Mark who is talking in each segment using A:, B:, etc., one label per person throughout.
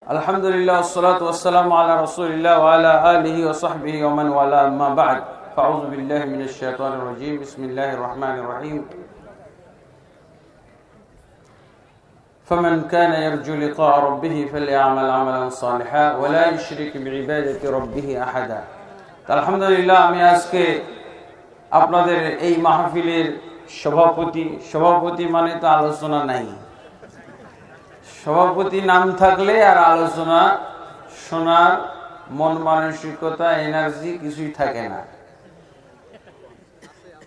A: আলহামদুলিল্লাহ ওয়াসসালাতু ওয়াসসালামু আলা রাসূলিল্লাহ ওয়া আলা আলিহি ওয়া সাহবিহি ওয়া মান ওয়ালা আম্মা বা'দ ফাআউযু বিল্লাহি মিনাশ শাইতানির রাজীম বিসমিল্লাহির রহমানির রহিম ফামান কানা ইয়ারজু লিকা'a রাব্বিহি ফালইআমাল আমালান সালিহান ওয়া লা ইউশরিক বিইবাদাতি রাব্বিহি আহাদা। আলহামদুলিল্লাহ, আমি আজকে আপনাদের এই মাহফিলের সভাপতি মানে তো আলোচনা নাই। সভাপতি নাম থাকলে আর আলোচনা শোনার মন মানসিকতা এনার্জি কিছুই থাকে না।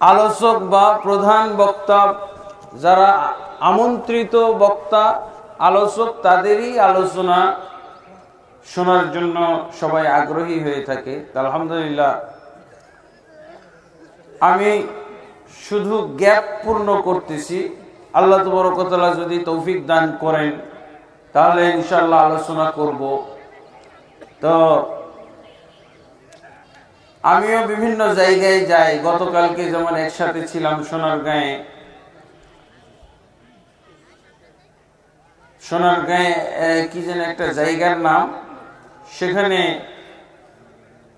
A: আলোচক বা প্রধান বক্তা, যারা আমন্ত্রিত বক্তা আলোচক, তাদেরই আলোচনা শোনার জন্য সবাই আগ্রহী হয়ে থাকে। আলহামদুলিল্লাহ, আমি শুধু গ্যাপ পূর্ণ করতেছি। আল্লাহ তাবারক ওয়া তাআলা যদি তৌফিক দান করেন তাহলে ইনশাআল্লাহ আলোচনা করব। তো আমিও বিভিন্ন জায়গায় যাই। গতকালকে যেমন একসাথে ছিলাম সোনারগাঁয়ে কি যেন একটা জায়গার নাম, সেখানে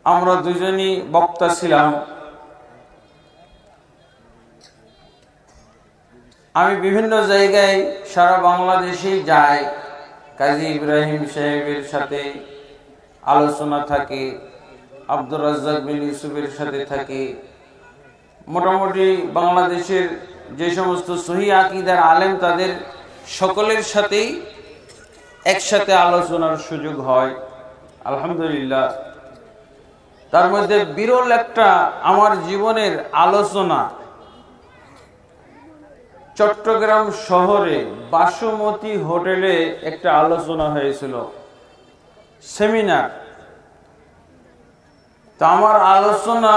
A: আমরা দুজনই বক্তা ছিলাম। আমি বিভিন্ন জায়গায় সারা বাংলাদেশেই যাই, কাজী ইব্রাহিম সাহেবের সাথে আলোচনা থাকে, আব্দুর রাজ্জাক বিন ইউসুফের সাথে থাকে। মোটামুটি বাংলাদেশের যে সমস্ত সহিহ আকীদার আলেম, তাদের সকলের সাথেই একসাথে আলোচনার সুযোগ হয়। আলহামদুলিল্লাহ, তার মধ্যে বিরল একটা আমার জীবনের আলোচনা চট্টগ্রাম শহরে বাসমতি হোটেলে একটা আলোচনা হয়েছিল, সেমিনার। তো আমার আলোচনা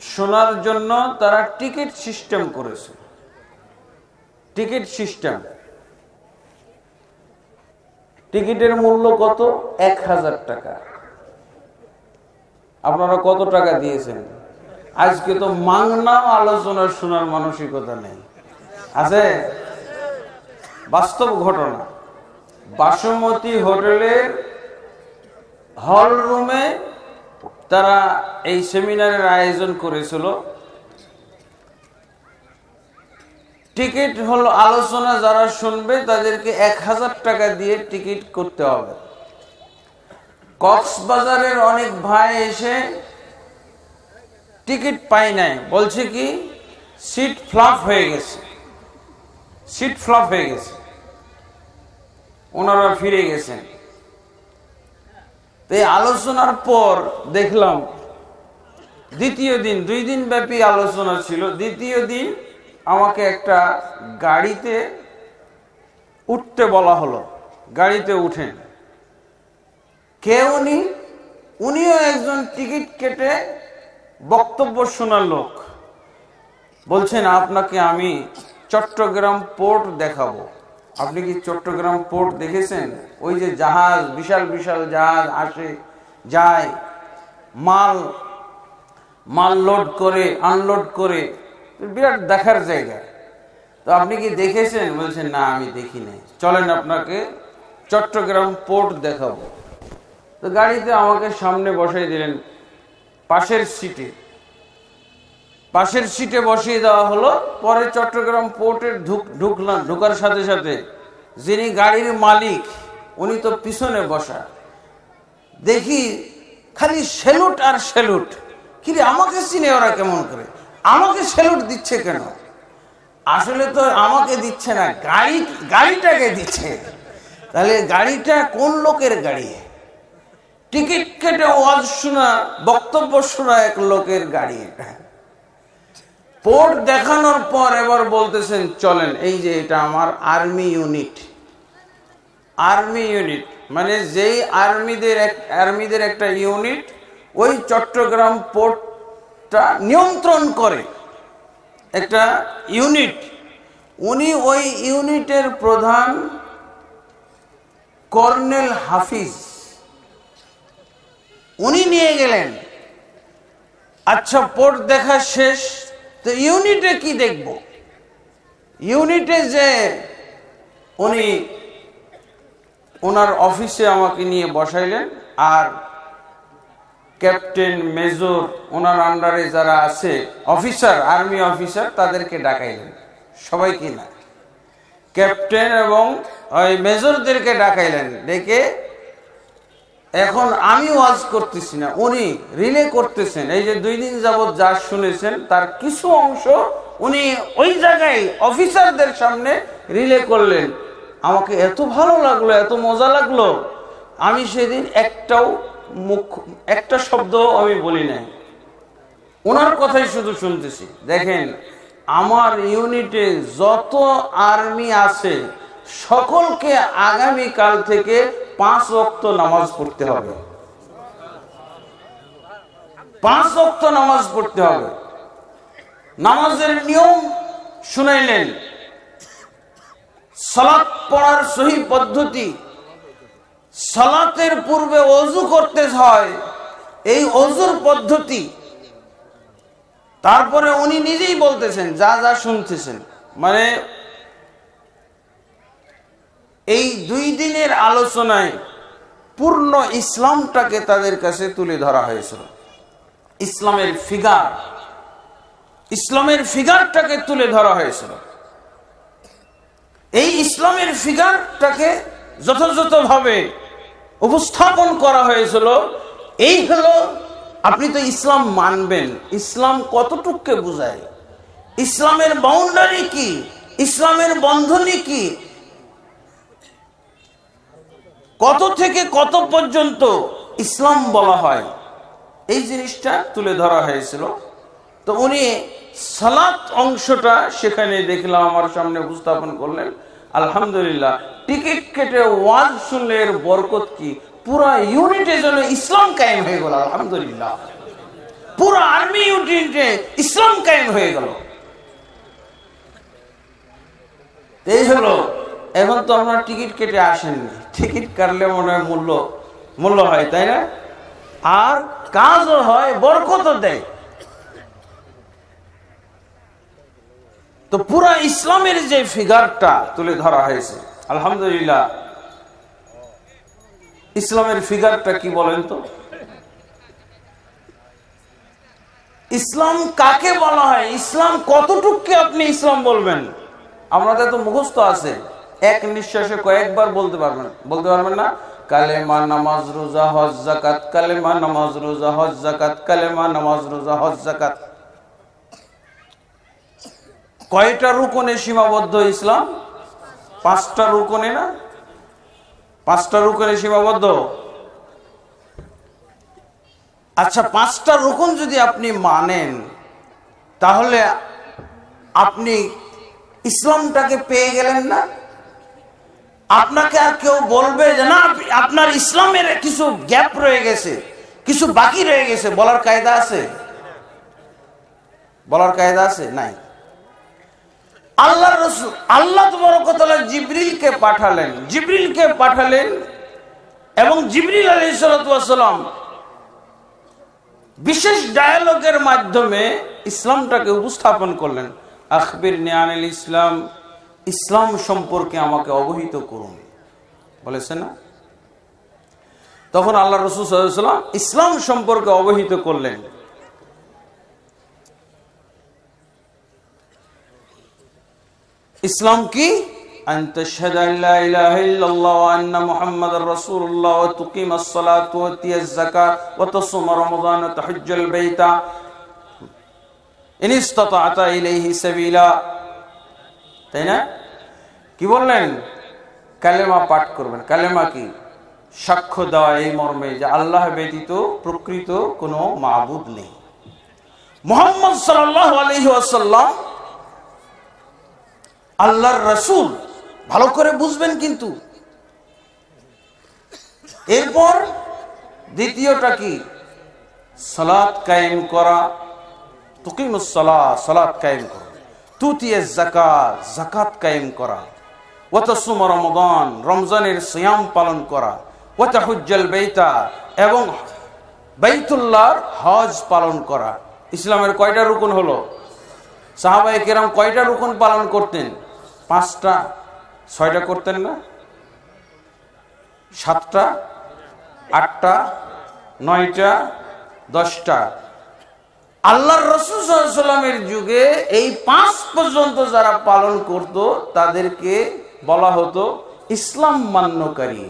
A: শোনার জন্য তারা টিকিট সিস্টেম করেছে। টিকিটের মূল্য কত? 1000 টাকা। আপনারা কত টাকা দিয়েছেন? আজকে তো মাংনাও আলোচনা শোনার মানসিকতা নেই, আছে? বাস্তব ঘটনা। বাসমতি হোটেলের হল রুমে তারা এই সেমিনারের আয়োজন করেছিল। টিকিট হলো, আলোচনা যারা শুনবে তাদেরকে 1000 টাকা দিয়ে টিকিট করতে হবে। কক্সবাজারের অনেক ভাই এসে টিকিট পাই নাই, বলছে কি সিট ফ্লপ হয়ে গেছে। ওনারা ফিরে গেছেন। এই আলোচনার পর দেখলাম দ্বিতীয় দিন, 2 দিন ব্যাপী আলোচনা ছিল। দ্বিতীয় দিন আমাকে একটা গাড়িতে উঠতে বলা হলো। গাড়িতে উঠেন। কে উনি? উনিও একজন টিকিট কেটে বক্তব্য শোনার লোক। বলছেন, আপনাকে আমি চট্টগ্রাম পোর্ট দেখাবো। আপনি কি চট্টগ্রাম পোর্ট দেখেছেন? ওই যে জাহাজ, বিশাল বিশাল জাহাজ আসে যায়, মাল লোড করে আনলোড করে, বিরাট দেখার জায়গা। তো আপনি কি দেখেছেন? বলছেন, না আমি দেখি নাই। চলেন আপনাকে চট্টগ্রাম পোর্ট দেখাবো। তো গাড়িতে আমাকে সামনে বসাই দিলেন, পাশের সিটে বসিয়ে দেওয়া হলো। পরে চট্টগ্রাম পোর্টের ঢুকার সাথে সাথে যিনি গাড়ির মালিক, উনি তো পিছনে বসা। দেখি খালি স্যালুট আর স্যালুট। কিরে, আমাকে চিনে ওরা কেমন করে? আমাকে স্যালুট দিচ্ছে কেন? আসলে তো আমাকে দিচ্ছে না, গাড়িটাকে দিচ্ছে। তাহলে গাড়িটা কোন লোকের গাড়ি? টিকিট কেটে ওয়াজ শোনা, বক্তব্য শোনা এক লোকের গাড়ি। এটা পোর্ট দেখানোর পর এবার বলতেছেন, চলেন, এই যে এটা আমার আর্মি ইউনিট। মানে যেই আর্মিদের একটা ইউনিট ওই চট্টগ্রাম পোর্টটা নিয়ন্ত্রণ করে, একটা ইউনিট। উনি ওই ইউনিটের প্রধান কর্নেল হাফিজ, উনি নিয়ে গেলেন। আচ্ছা, পোর্ট দেখা শেষ, তো ইউনিটে কি দেখব? ইউনিটে যে উনি ওনার অফিসে আমাকে নিয়ে বসাইলেন, আর ক্যাপ্টেন, মেজর, ওনার আন্ডারে যারা আছে অফিসার, আর্মি অফিসার, তাদেরকে ডাকাইলেন। সবাইকে না, ক্যাপ্টেন এবং ওই মেজরদেরকে ডাকাইলেন। ডেকে এখন আমি ওয়াজ করতেছি না, উনি রিলে করতেছেন। এই যে 2 দিন যাবৎ যা শুনেছেন তার কিছু অংশ উনি ওই জায়গায় অফিসারদের সামনে রিলে করলেন। আমাকে এত ভালো লাগলো, এত মজা লাগলো, আমি সেদিন একটা শব্দ আমি বলি নাই, ওনার কথাই শুধু শুনতেছি। দেখেন, আমার ইউনিটে যত আর্মি আছে সকলকে আগামী কাল থেকে 5 ওয়াক্ত নামাজ পড়তে হবে। 5 ওয়াক্ত নামাজ পড়তে হবে। নামাজের নিয়ম শুনাইলেন, সালাত পড়ার সহি পদ্ধতি, সালাতের পূর্বে ওযু করতে হয়, এই ওযুর পদ্ধতি। তারপরে উনি নিজেই বলতেছেন যা যা শুনতেছেন, মানে এই 2 দিনের আলোচনায় পূর্ণ ইসলামটাকে তাদের কাছে তুলে ধরা হয়েছিল। ইসলামের ফিগারটাকে তুলে ধরা হয়েছিল। এই ইসলামের ফিগারটাকে যথাযথভাবে উপস্থাপন করা হয়েছিল। এই হলো, আপনি তো ইসলাম মানবেন, ইসলাম কতটুকু বোঝায়, ইসলামের বাউন্ডারি কি, ইসলামের বন্ধনী কি, কত থেকে কত পর্যন্ত ইসলাম বলা হয়, এই জিনিসটা তুলে ধরা হয়েছিল। তো উনি সালাত অংশটা সেখানে দেখলাম আমার সামনে উপস্থাপন করলেন। আলহামদুলিল্লাহ, টিকিট কেটে ওয়াজ শুনলে এর বরকত কি, পুরা ইউনিটে যেন ইসলাম কায়েম হয়ে গেল। আলহামদুলিল্লাহ, পুরা আর্মি ইউনিটে ইসলাম কায়েম হয়ে গেল। এই হলো। এখন তো আপনার টিকিট কেটে আসেননি, টিকিট কাটলে মনে হয় মূল্য হয়, তাই না? আর কাজও হয়, বরকতও দেয়। তো পুরা ইসলামের যে ফিগারটা তুলে ধরা হয়েছে, আলহামদুলিল্লাহ। ইসলামের ফিগারটা কি বলেন তো? ইসলাম কাকে বলা হয়, ইসলাম কতটুকু আপনি ইসলাম বলবেন? আমাদের তো মুখস্থ আছে, এক নিঃশ্বাসে কয়েকবার বলতে পারবেন না? কালেমা, নামাজ, রোজা, হজ, যাকাত, কালেমা, নামাজ, রোজা, হজ, যাকাত, কালেমা, নামাজ, রোজা, হজ, যাকাত। কয়টা রুকনে সীমাবদ্ধ ইসলাম? 5টা রুকনে না? 5টা রুকনে সীমাবদ্ধ। আচ্ছা, 5টা রুকন যদি আপনি মানেন, তাহলে আপনি ইসলামটাকে পেয়ে গেলেন না? আপনাকে আর কেউ বলবে যে না, আপনার ইসলামের কিছু গ্যাপ রয়ে গেছে, কিছু বাকি রয়ে গেছে, বলার কায়দা আছে? বলার কায়দা আছে? নাই। আল্লাহর রাসূল, আল্লাহ তাবারক ওয়া তাআলা জিবরিলকে পাঠালেন এবং জিবরিল আলাইহিস সালাতু ওয়াস সালাম বিশেষ ডায়ালগের মাধ্যমে ইসলামটাকে উপস্থাপন করলেন। আখবিরনি আনিল ইসলাম, ইসলাম সম্পর্কে আমাকে অবহিত করুন, বলেছেন না? তখন আল্লাহ রাসূল সাল্লাল্লাহু আলাইহি ওয়াসাল্লাম ইসলাম সম্পর্কে অবহিত করলেন। ইসলাম কি? আন তাশহাদা আল্লা ইলাহা ইল্লাল্লাহ ওয়া আন্না মুহাম্মাদার রাসূলুল্লাহ ওয়া তুকিমাস সালাত ওয়া তুতিয়াজ যাকাত ওয়া তাসুমা রমাদান ওয়া তাহজ্জাল বাইতা ইন ইসতাতা'তা ইলাইহি সাবিলা। তাই না? কি বললেন? কালেমা পাঠ করবেন। কালেমা কি? সাক্ষ্য দেওয়া এই মর্মে যে আল্লাহ ব্যতীত প্রকৃত কোনো মাবুদ নেই। মুহাম্মদ সাল্লাল্লাহু আলাইহি ওয়াসাল্লাম আল্লাহর রাসূল, ভালো করে বুঝবেন কিন্তু। এরপর দ্বিতীয়টা কি? সালাত কায়েম করা। তুকিমুস সালাত, সালাত কায়েম করা। তুতিয়াজ যাকাত, যাকাত কায়েম করা। ওয়া তাসুম রমাদান, রমজানের সিয়াম পালন করা। ওয়া তাহুজ্জাল বাইতা, এবং বাইতুল্লাহর হজ পালন করা। ইসলামের কয়টা রুকন হলো? সাহাবায়ে কেরাম কয়টা রুকন পালন করতেন? 5টা, 6টা করতেন না? 7টা, 8টা, 9টা, 10টা। আল্লাহর রাসূল সাল্লাল্লাহু আলাইহি ওয়াসাল্লামের যুগে এই 5 পর্যন্ত যারা পালন করত তাদেরকে বলা হতো ইসলাম মান্যকারী,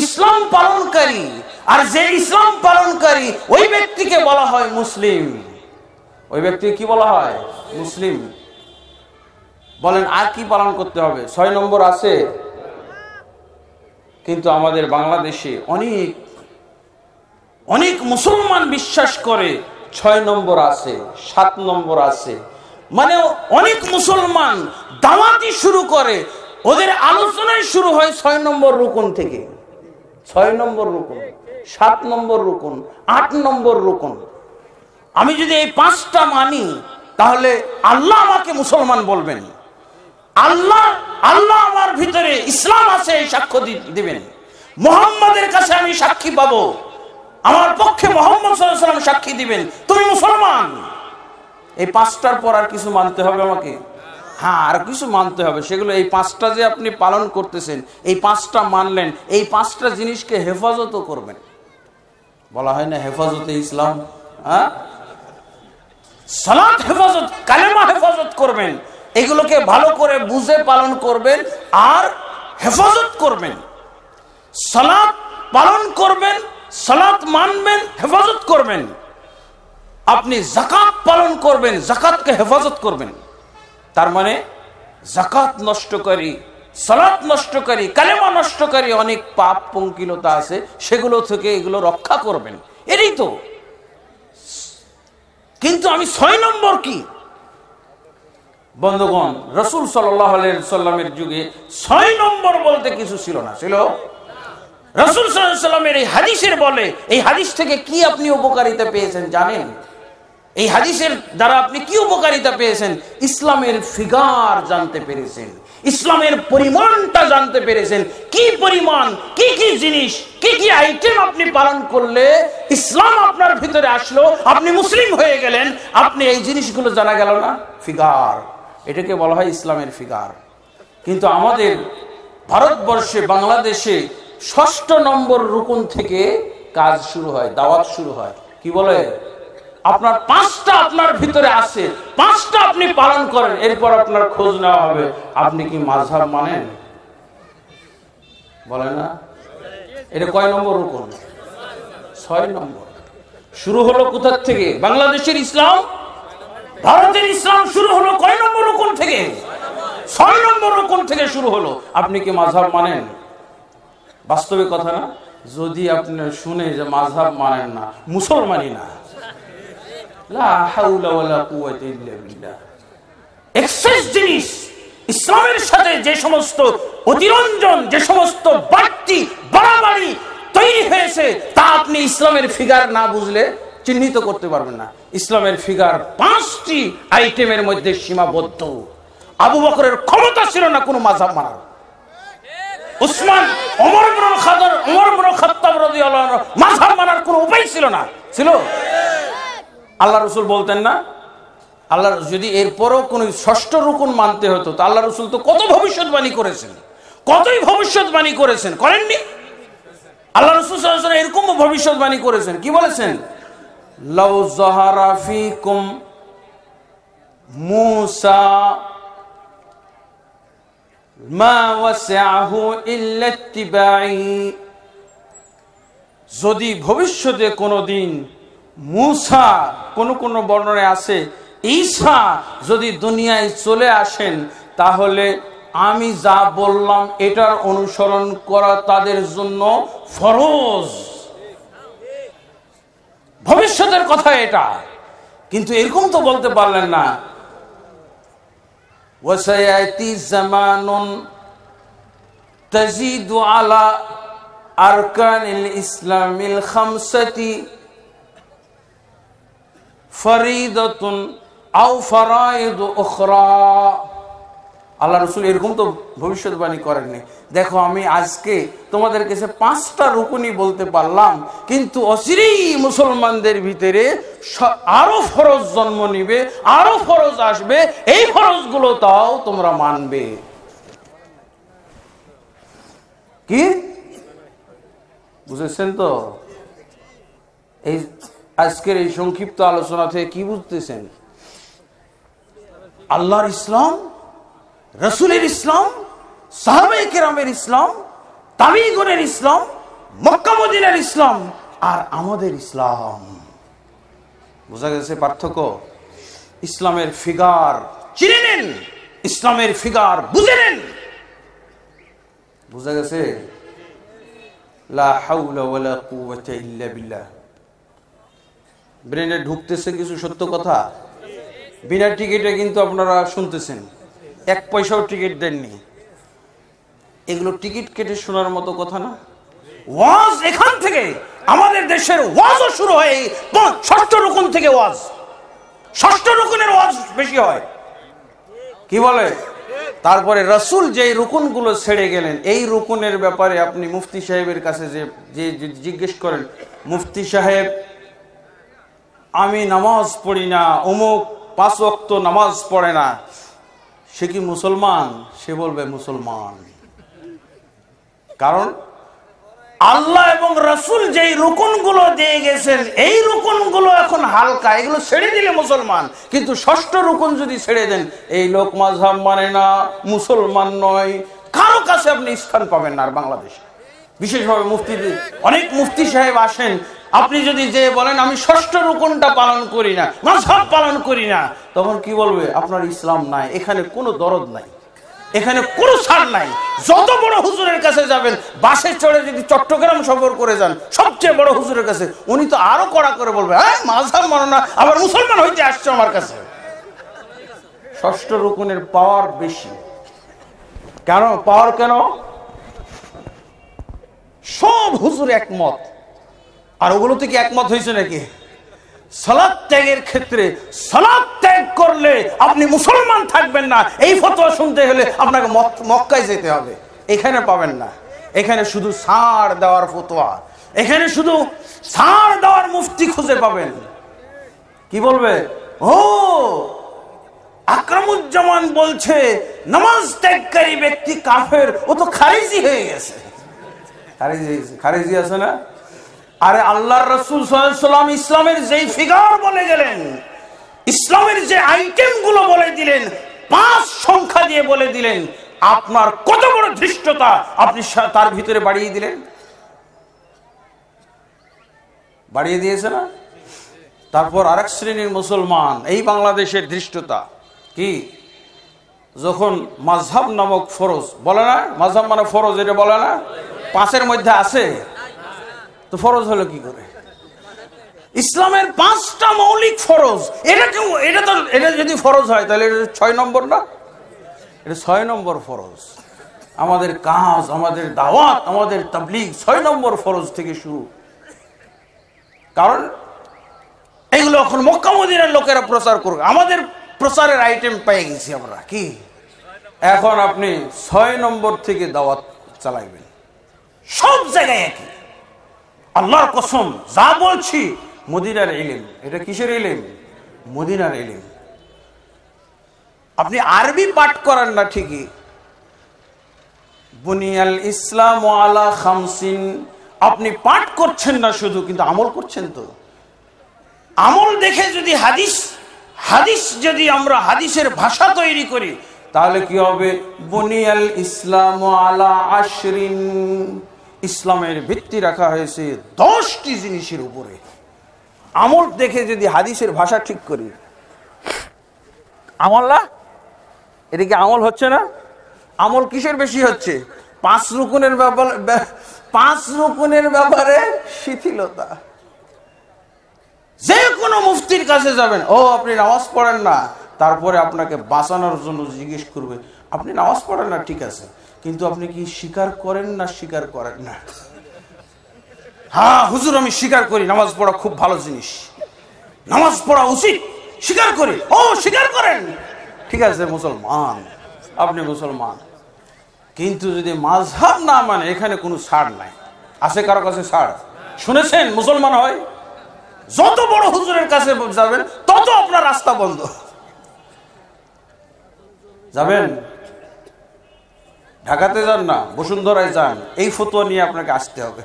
A: ইসলাম পালনকারী। আর যে ইসলাম পালনকারী ওই ব্যক্তিকে বলা হয় মুসলিম। ওই ব্যক্তিকে কি বলা হয়? মুসলিম। বলেন আর কি পালন করতে হবে? 6 নম্বর আছে। কিন্তু আমাদের বাংলাদেশে অনেক মুসলমান বিশ্বাস করে 6 নম্বর আছে, 7 নম্বর আছে। মানে অনেক মুসলমান দাওয়াতি শুরু করে, ওদের আলোচনায় শুরু হয় 6 নম্বর রুকুন থেকে। 6 নম্বর রুকুন, 7 নম্বর রুকুন, 8 নম্বর রুকুন। আমি যদি এই 5টা মানি তাহলে আল্লাহ আমাকে মুসলমান বলবেন, আল্লাহ আমার ভিতরে ইসলাম আছে এই সাক্ষ্য দিবেন, মুহাম্মাদের কাছে আমি সাক্ষী পাবো, আমার পক্ষে মুহাম্মদ সাল্লাল্লাহু আলাইহি ওয়াসাল্লাম সাক্ষী দিবেন তুমি মুসলমান। এই 5টার পর আর কিছু মানতে হবে আমাকে? হ্যাঁ, আর কিছু মানতে হবে। সেগুলো এই 5টা যে আপনি পালন করতেছেন, এই 5টা মানলেন, এই 5টা জিনিসকে হেফাজতও করবেন। বলা হয় না হেফাজতে ইসলাম? হ্যাঁ, সালাত হেফাজত, কালেমা হেফাজত করবেন। এগুলোকে ভালো করে বুঝে পালন করবেন আর হেফাজত করবেন। সালাত পালন করবেন, সালাত মানবেন, হেফাজত করবেন। আপনি যাকাত পালন করবেন, যাকাতকে হেফাজত করবেন। তার মানে যাকাত নষ্টকারী, সালাত নষ্টকারী, কালেমা নষ্টকারী অনেক পাপ পঙ্কিলতা আছে, সেগুলো থেকে এগুলো রক্ষা করবেন। এটাই তো। কিন্তু আমি 6 নম্বর কি? বন্ধুগণ, রাসূল সাল্লাল্লাহু আলাইহি ওয়াসাল্লামের যুগে 6 নম্বর বলতে কিছু ছিল না। ছিল রাসূল সাল্লাল্লাহু আলাইহি ওয়াসাল্লামের এই হাদিসের বলে। এই হাদিস থেকে কি আপনি উপকারিতা পেয়েছেন জানেন? এই হাদিসের দ্বারা আপনি কি উপকারিতা পেয়েছেন? ইসলামের ফিগার জানতে পেরেছেন, ইসলামের পরিমাণটা জানতে পেরেছেন। কি পরিমাণ, কি কি জিনিস, কি কি আইটেম আপনি পালন করলে ইসলাম আপনার ভিতরে আসলো, আপনি মুসলিম হয়ে গেলেন। আপনি এই জিনিসগুলো জানা গেল না? ফিগার, এটাকে বলা হয় ইসলামের ফিগার। কিন্তু আমাদের ভারতবর্ষে, বাংলাদেশে 6 নম্বর রুকুন থেকে কাজ শুরু হয়, দাওয়াত শুরু হয়। কি বলে? আপনার 5টা আপনার ভিতরে আছে, 5টা আপনি পালন করেন, এরপর আপনার খোঁজ নেওয়া হবে আপনি কি মাযহাব মানেন। বলে না? এটা কয় নম্বর রুকুন? 6 নম্বর। শুরু হলো কোথা থেকে? বাংলাদেশের ইসলাম, ভারতের ইসলাম শুরু হলো কয় নম্বর রুকুন থেকে? 6 নম্বর রুকুন থেকে শুরু হলো। আপনি কি মাযহাব মানেন? বাস্তবিক কথা না? যদি আপনি শুনে যে মাযহাব মানেন না, মুসলমানই না, লা হাওলা ওয়ালা কুওয়াতা ইল্লা বিল্লাহ। এক্সেস জিনিস ইসলামের সাথে যে সমস্ত অতিরঞ্জন, যে সমস্ত বাড়তি বাড়াবাড়ি তৈরি হয়েছে, তা আপনি ইসলামের ফিগার না বুঝলে চিহ্নিত করতে পারবেন না। ইসলামের ফিগার 5টি আইটেমের মধ্যে সীমাবদ্ধ। আবু বকরের ক্ষমতা ছিল না কোনো মাযহাব মানার। উসমান, ওমর ইবনে খাত্তাব রাদিয়াল্লাহু আনহু মাযহাব মানার কোনো উপায় ছিল না। ছিল? আল্লাহ রাসূল বলতেন না? আল্লাহ যদি এরপরও কোন 6ষ্ঠ রুকুন মানতে হতো, তো আল্লাহ রাসূল তো কত ভবিষ্যৎবাণী করেছেন, কতই ভবিষ্যৎবাণী করেছেন, করেননি? আল্লাহ রাসূল সাল্লাল্লাহু আলাইহি ওয়াসাল্লাম এরকম ভবিষ্যৎবাণী করেছেন। কি বলেছেন? লাউ যাহারা ফিকুম মূসা মা ওয়াসআহু ইল্লা ইত্তিবাই। যদি ভবিষ্যতে কোনদিন মূসা, কোন বর্ণনায় আছে ঈসা যদি দুনিয়ায় চলে আসেন, তাহলে আমি যা বললাম এটার অনুসরণ করা তাদের জন্য ফরজ। ভবিষ্যতের কথা এটা। কিন্তু এরকম তো বলতে পারলেন না ওয়াসায়াতি জামানুন তাজিদু আলা আরকানিল ইসলামিল খামসাতি ফরিদাতুন আও ফরাইদ উখরা। আল্লাহ রাসূল এরকম তো ভবিষ্যৎবাণী করেননি। দেখো, আমি আজকে তোমাদের কাছে 5টা রুকুনই বলতে পারলাম, কিন্তু অচিরেই মুসলমানদের ভিতরে আরো ফরজ জন্ম নিবে, আরো ফরজ আসবে। এই ফরজগুলো তাও তোমরা মানবে। কি? বুঝেছেন তো? এই আজকের এই সংক্ষিপ্ত আলোচনা থেকে কি বুঝতেছেন? আল্লাহর ইসলাম, রাসূলের ইসলাম, সাহাবায়ে কেরামের ইসলাম, তাবিঈগণের ইসলাম, মক্কা মদিনার ইসলাম আর আমাদের ইসলাম। বোঝা গেছে পার্থক্য? ইসলামের ফিগার চিনে নেন, ইসলামের ফিগার বুঝে নেন। বোঝা গেছে? লা হাওলা ওয়ালা কুওয়াতা ইল্লা বিল্লাহ। ব্রেনে ঢুকতেছে কিছু সত্য কথা? বিনা টিকিটে কিন্তু আপনারা শুনতেছেন, 1 পয়সাও টিকিট দেননি। এগুলো টিকিট কেটে শোনার মতো কথা না। ওয়াজ এখান থেকে, আমাদের দেশের ওয়াজও শুরু হয় 6ষ্ঠ রুকুন থেকে। ওয়াজ 6ষ্ঠ রুকুনের ওয়াজ বেশি হয়, কি বলে? তারপরে রাসূল যে রুকুনগুলো ছেড়ে গেলেন, এই রুকুনের ব্যাপারে আপনি মুফতি সাহেবের কাছে যে জিজ্ঞেস করেন, মুফতি সাহেব আমি নামাজ পড়ি না, অমুক 5 ওয়াক্ত নামাজ পড়ে না, সে কি মুসলমান? সে বলবে মুসলমান। কারণ আল্লাহ এবং রাসূল যেই রুকুনগুলো দিয়ে গেছেন, এই রুকুনগুলো এখন হালকা, এগুলো ছেড়ে দিলে মুসলমান। কিন্তু 6ষ্ঠ রুকুন যদি ছেড়ে দেন, এই লোক মাযহাব মানে না, মুসলমান নয়, কারো কাছে আপনি স্থান পাবেন না। আর বাংলাদেশে বিশেষভাবে অনেক মুফতি সাহেব আসেন, আপনি যদি যে বলেন আমি 6ষ্ঠ রুকুনটা পালন করি না, মাযহাব পালন করি না, তখন কি বলবে? আপনার ইসলাম নাই, এখানে কোনো দরদ নাই, এখানে কোনো ছাড় নাই। যত বড় হুজুরের কাছে যাবেন, বাসে চড়ে যদি চট্টগ্রাম সফর করে যান, সবচেয়ে বড় হুজুরের কাছে, উনি তো আরো কড়া করে বলবে, হ্যাঁ মাযহাব মানো না, আবার মুসলমান হইতে আসছে আমার কাছে। 6ষ্ঠ রুকুনের পাওয়ার বেশি। কেন পাওয়ার? কেন? সব হুজুর একমত। আর ওগুলো থেকে একমত হয়েছে নাকি? সালাত ত্যাগের ক্ষেত্রে, সালাত ত্যাগ করলে আপনি মুসলমান থাকবেন না, এই ফতোয়া শুনতে হলে আপনাকে মক্কায় যেতে হবে। এখানে পাবেন না। এখানে শুধু ছাড় দেওয়ার ফতোয়া, এখানে শুধু ছাড় দেওয়ার মুফতি খুঁজে পাবেন। কি বলবে? ও আকরামুজ্জামান বলছে নামাজ ত্যাগকারী ব্যক্তি কাফের, ও তো খারিজি হয়ে গেছে। খারিজি আছে না? আরে আল্লাহর রাসূল সাল্লাল্লাহু আলাইহি ওয়াসাল্লাম ইসলামের যেই ফিগার বলে গেলেন, ইসলামের যে আইটেম গুলো বলে দিলেন, 5 সংখ্যা দিয়ে বলে দিলেন, আপনার কত বড় ধৃষ্টতা আপনি তার ভিতরে বাড়িয়ে দিলেন। বাড়িয়ে দিয়েছে না? তারপর আরেক শ্রেণীর মুসলমান, এই বাংলাদেশের ধৃষ্টতা কি? যখন মাযহাব নামক ফরজ বলে না, মাযহাব মানে ফরজ, এটা বলে না 5-এর মধ্যে আছে, তো ফরজ হলো কি করে? ইসলামের 5টা মৌলিক ফরজ, এটা যদি ফরজ হয় তাহলে এটা 6 নম্বর না? এটা 6 নম্বর ফরজ। আমাদের কাজ, আমাদের দাওয়াত, আমাদের তাবলীগ 6 নম্বর ফরজ থেকে শুরু। কারণ এগুলো এখন মক্কা মদিনার লোকেরা প্রচার করবে, আমাদের প্রচারের আইটেম পেয়ে গেছি আমরা। কি এখন আপনি 6 নম্বর থেকে দাওয়াত চালাইবেন, সব জায়গায় একই। আল্লাহর কসম যা বলছি মদিনার ইলম। এটা কিসের ইলম? মদিনার ইলম। আপনি আরবি পাঠ করেন না ঠিকই, বুনিয়াল ইসলাম আলা খামসিন, আপনি পাঠ করছেন না শুধু, কিন্তু আমল করছেন। তো আমল দেখে যদি হাদিস যদি আমরা হাদিসের ভাষা তৈরি করি, তাহলে কি হবে? বুনিয়াল ইসলাম আলা আশরিন, ইসলামের ভিত্তি রাখা হয়েছে 10টি জিনিসের উপরে। আমল দেখে যদি হাদিসের ভাষা ঠিক করি, আমল না, এটা কি আমল হচ্ছে না? আমল কিসের বেশি হচ্ছে? 5 রুকুনের ব্যাপারে শিথিলতা। যে কোনো মুফতির কাছে যাবেন, ও আপনি নামাজ পড়েন না, তারপরে আপনাকে বাঁচানোর জন্য জিজ্ঞেস করবে, আপনি নামাজ পড়েন না ঠিক আছে, কিন্তু আপনি কি স্বীকার করেন না স্বীকার করেন না? হ্যাঁ হুজুর আমি স্বীকার করি, নামাজ পড়া খুব ভালো জিনিস, নামাজ পড়া উচিত, স্বীকার করি। ও স্বীকার করেন, ঠিক আছে মুসলমান, আপনি মুসলমান। কিন্তু যদি মাযহাব না মানে, এখানে কোনো ছাড় নাই। আছে কারো কাছে ছাড়? শুনেছেন মুসলমান হয়? যত বড় হুজুরের কাছে যাবেন তত আপনার রাস্তা বন্ধ। যাবেন ঢাকাতে যান না, বসুন্ধরায় যান, এই ফতোয়া নিয়ে আপনাকে আসতে হবে।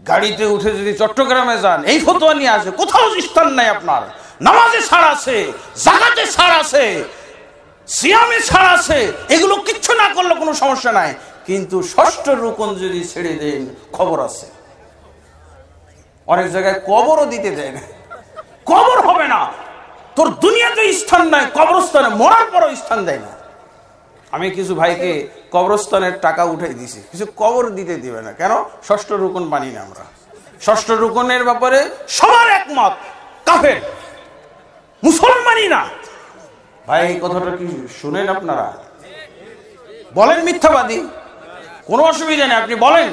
A: গাড়িতে উঠে যদি চট্টগ্রামে যান এই ফতোয়া নিয়ে আসে, কোথাও স্থান নাই আপনার। নামাজে ছাড় আছে, যাকাতে ছাড় আছে, সিয়ামে ছাড় আছে, এগুলো কিচ্ছু না করলে কোনো সমস্যা নাই, কিন্তু ষষ্ঠ রুকন যদি ছেড়ে দেন খবর আছে। অনেক জায়গায় কবরও দিতে দেয় না, কবর হবে না, তোর দুনিয়াতে স্থান নাই, কবরস্থানে মরার পরও স্থান দেয় না। আমি কিছু ভাইকে কবরস্থানের টাকা উঠাই দিছি, কিছু কবর দিতে দিবে না, কেন? ষষ্ঠ রুকন মানি না আমরা। ষষ্ঠ রুকনের ব্যাপারে সবার একমত, কাফের, মুসলমানই না। ভাই এই কথাটা কি শুনেন আপনারা? বলেন মিথ্যাবাদী, কোনো অসুবিধা নেই, আপনি বলেন।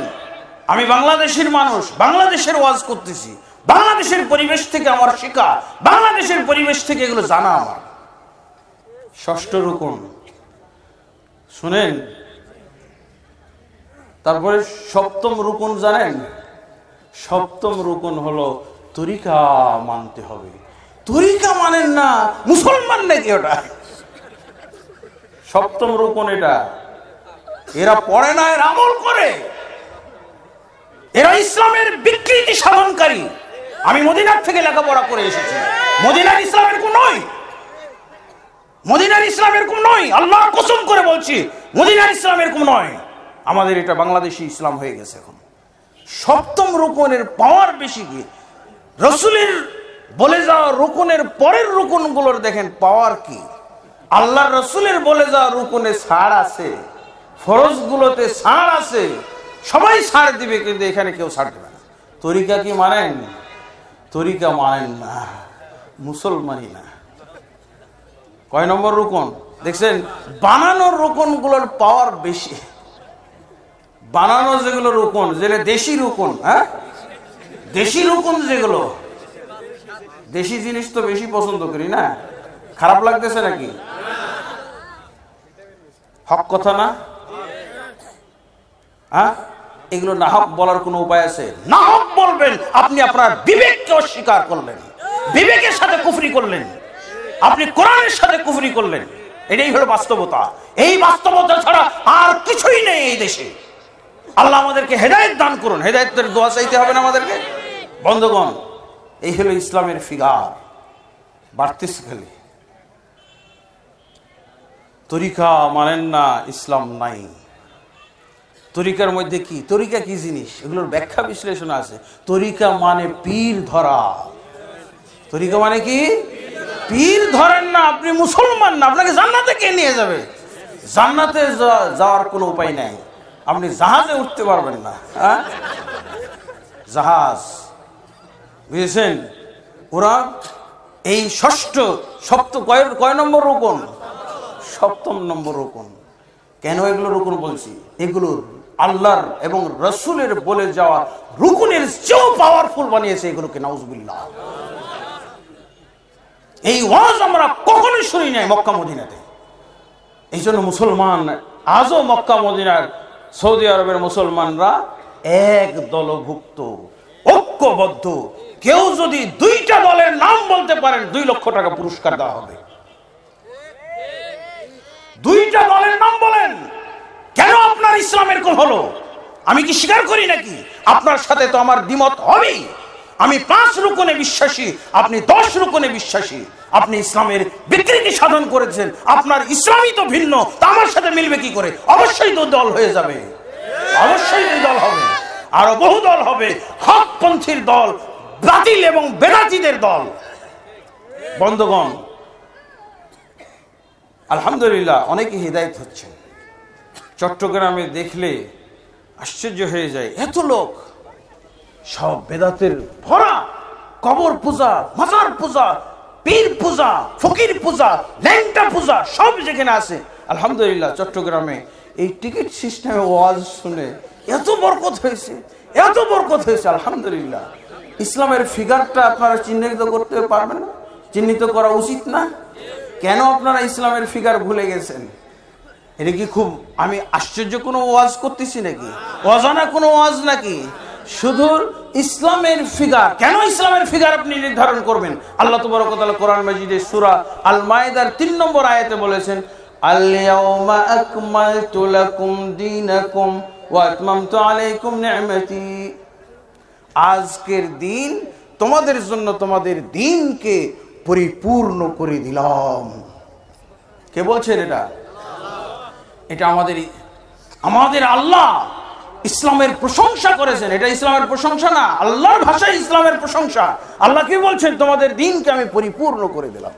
A: আমি বাংলাদেশের মানুষ, বাংলাদেশের ওয়াজ করতেছি, বাংলাদেশের পরিবেশ থেকে আমার শিক্ষা, বাংলাদেশের পরিবেশ থেকে এগুলো জানা আমার। ষষ্ঠ রুকন শুনেন। তারপরে সপ্তম রুকন জানেন? সপ্তম রুকন হলো তরিকা মানতে হবে। তরিকা মানেন না, মুসলমান নাকি ওটা? সপ্তম রুকন এটা। এরা পড়ে না, এরা আমল করে, এরা ইসলামের বিকৃতি সাধনকারী। আমি মদিনার থেকে লেখাপড়া করে এসেছি, মদিনার ইসলাম এরকম নয়, মদিনার ইসলাম এরকম নয়, আল্লাহর কসম করে বলছি মদিনার ইসলাম এরকম নয়। আমাদের এটা বাংলাদেশি ইসলাম হয়ে গেছে এখন। সপ্তম রুকনের পাওয়ার বেশি কি? রাসূলের বলে যাওয়া রুকনের পরের রুকনগুলোর দেখেন পাওয়ার কি। আল্লাহর রাসূলের বলে যাওয়া রুকনে ছাড় আছে, ফরজগুলোতে ছাড় আছে, সবাই ছাড় দিবে, কিন্তু এখানে কেউ ছাড় দেবে না। তরিকা কি মানেন? তরিকা মানেন না, মুসলমানই না। কয় নম্বর রুকন দেখছেন? বানানোর রুকনগুলোর পাওয়ার বেশি। বানানো যেগুলো রুকন, যেগুলো দেশি রুকন, হ্যাঁ দেশি রুকন যেগুলো, দেশি জিনিস তো বেশি পছন্দ করি না। খারাপ লাগতেছে নাকি? হক কথা না? হ্যাঁ, এগুলো না হক বলার কোনো উপায় আছে? না হক বলবেন, আপনি আপনার বিবেককে অস্বীকার করলেন, বিবেকের সাথে কুফরি করলেন, আপনি কোরআনের সাথে কুফরি করলেন। এটাই হলো বাস্তবতা। এই বাস্তবতা ছাড়া আর কিছুই নেই এই দেশে। আল্লাহ আমাদেরকে হেদায়েত দান করুন। হেদায়েতের দোয়া চাইতে হবে না আমাদেরকে। বন্ধুগণ, এই হলো ইসলামের ফিগার, বাড়তেছে খালি। তরিকা মানেন না, ইসলাম নাই। তরিকার মধ্যে কি, তরিকা কি জিনিস, এগুলোর ব্যাখ্যা বিশ্লেষণ আছে। তরিকা মানে পীর ধরা। তরিকা মানে কি? পীর ধরেন না, আপনি মুসলমান না, আপনাকে জান্নাতে কে নিয়ে যাবে? জান্নাতে যাওয়ার কোনো উপায় নাই। আপনি জাহাজে উঠতে পারবেন না, হ্যাঁ জাহাজ, বুঝেছেন? ওরা এই কয় নম্বর রুকন? সপ্তম নম্বর রুকন। কেন এগুলো রুকন বলছি? এগুলো আল্লাহর এবং রাসূলের বলে যাওয়া রুকনের চেয়েও পাওয়ারফুল বানিয়েছে এগুলোকে, নাউজুবিল্লাহ। এই ওয়াজ আমরা কখনোই শুনি নাই মক্কা মদিনাতে। এই জন্য মুসলমান আজও মক্কা মদিনার, সৌদি আরবের মুসলমানরা এক দলভুক্ত, ঐক্যবদ্ধ। কেউ যদি দুইটা দলের নাম বলতে পারেন 2 লক্ষ টাকা পুরস্কার দেওয়া হবে। দুইটা দলের নাম বলেন, কেন আপনার ইসলাম এরকম হলো? আমি কি স্বীকার করি নাকি? আপনার সাথে তো আমার দ্বিমত হবেই। আমি 5 রুকনে বিশ্বাসী, আপনি 10 রুকনে বিশ্বাসী। আপনি ইসলামের বিকৃতি সাধন করেছেন, আপনার ইসলামই তো ভিন্ন, তা আমার সাথে মিলবে কি করে? অবশ্যই তো দল হয়ে যাবে, অবশ্যই দুই দল হবে, আরো বহু দল হবে, হকপন্থীর দল, বাতিল এবং বেদাতীদের দল। বন্ধুগণ, আলহামদুলিল্লাহ অনেকে হিদায়াত হচ্ছে। চট্টগ্রামে দেখলে আশ্চর্য হয়ে যায়, এত লোক, সব বেদাতের ভরা, কবর পূজা, মাজার পূজা, পীর পূজা, ফকির পূজা, ল্যাংটা পূজা, সব যেখানে আছে। আলহামদুলিল্লাহ চট্টগ্রামে এই টিকিট সিস্টেমে ওয়াজ শুনে এত বরকত হয়েছে, এত বরকত হয়েছে। আলহামদুলিল্লাহ। ইসলামের ফিগারটা আপনারা চিহ্নিত করতে পারবেন না? চিহ্নিত করা উচিত না? কেন আপনারা ইসলামের ফিগার ভুলে গেছেন? এটা কি খুব আমি আশ্চর্য কোনো ওয়াজ করতেছি নাকি? অজানা কোনো ওয়াজ নাকি? শুধু ইসলামের ফিগার। কেন ইসলামের ফিগার আপনি নির্ধারণ করবেন? আল্লাহ তাবারক ওয়া তাআলা কোরআন মাজিদের সূরা আল মায়েদার 3 নম্বর আয়াতে বলেছেন, আল-ইয়াওমা আকমালতু লাকুম দীনাকুম ওয়া আতমামতু আলাইকুম নি'মাতি আজকের দিন তোমাদের জন্য তোমাদের দিনকে পরিপূর্ণ করে দিলাম। কে বলছেন এটা? এটা আমাদের আল্লাহ ইসলামের প্রশংসা করেছেন। এটা ইসলামের প্রশংসা না, আল্লাহর ভাষায় ইসলামের প্রশংসা। আল্লাহ কি বলছেন? তোমাদের দিনকে আমি পরিপূর্ণ করে দিলাম।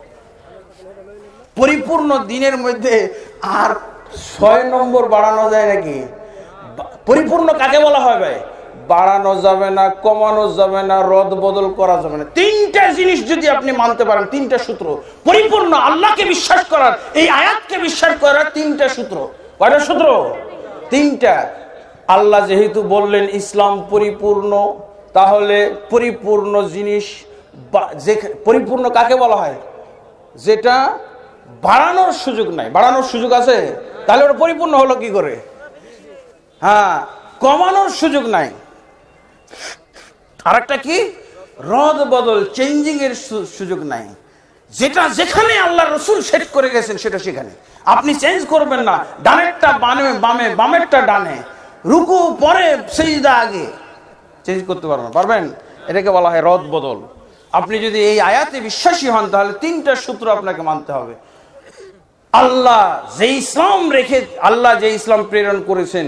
A: পরিপূর্ণ দিনের মধ্যে আর 6 নম্বর বাড়ানো যায় নাকি? পরিপূর্ণ কাকে বলা হয় ভাই? বাড়ানো যাবে না, কমানো যাবে না, রদ বদল করা যাবে না। 3টা জিনিস যদি আপনি মানতে পারেন, 3টা সূত্র পরিপূর্ণ। আল্লাহকে বিশ্বাস করার, এই আয়াতকে বিশ্বাস করার 3টা সূত্র। কয়টা সূত্র? 3টা। আল্লাহ যেহেতু বললেন ইসলাম পরিপূর্ণ, তাহলে পরিপূর্ণ জিনিস, পরিপূর্ণ কাকে বলা হয়? যেটা বাড়ানোর সুযোগ নাই। বাড়ানোর সুযোগ আছে, তাহলে ওটা পরিপূর্ণ হলো কি করে? হ্যাঁ, কমানোর সুযোগ নাই। আর একটা কি? রদ বদল, চেঞ্জিং এর সুযোগ নাই। যেটা যেখানে আল্লাহ রসুল সেট করে গেছেন সেটা সেখানে আপনি চেঞ্জ করবেন না। ডানেরটা বামে, বামেরটা ডানে, রুকু পরে সিজদা আগে, চেঞ্জ করতে পারবেন? এটাকে বলা হয় রদ বদল। আপনি যদি এই আয়াতে বিশ্বাসী হন, তাহলে 3টা সূত্র আপনাকে মানতে হবে। আল্লাহ যে ইসলাম আল্লাহ যে ইসলাম প্রেরণ করেছেন,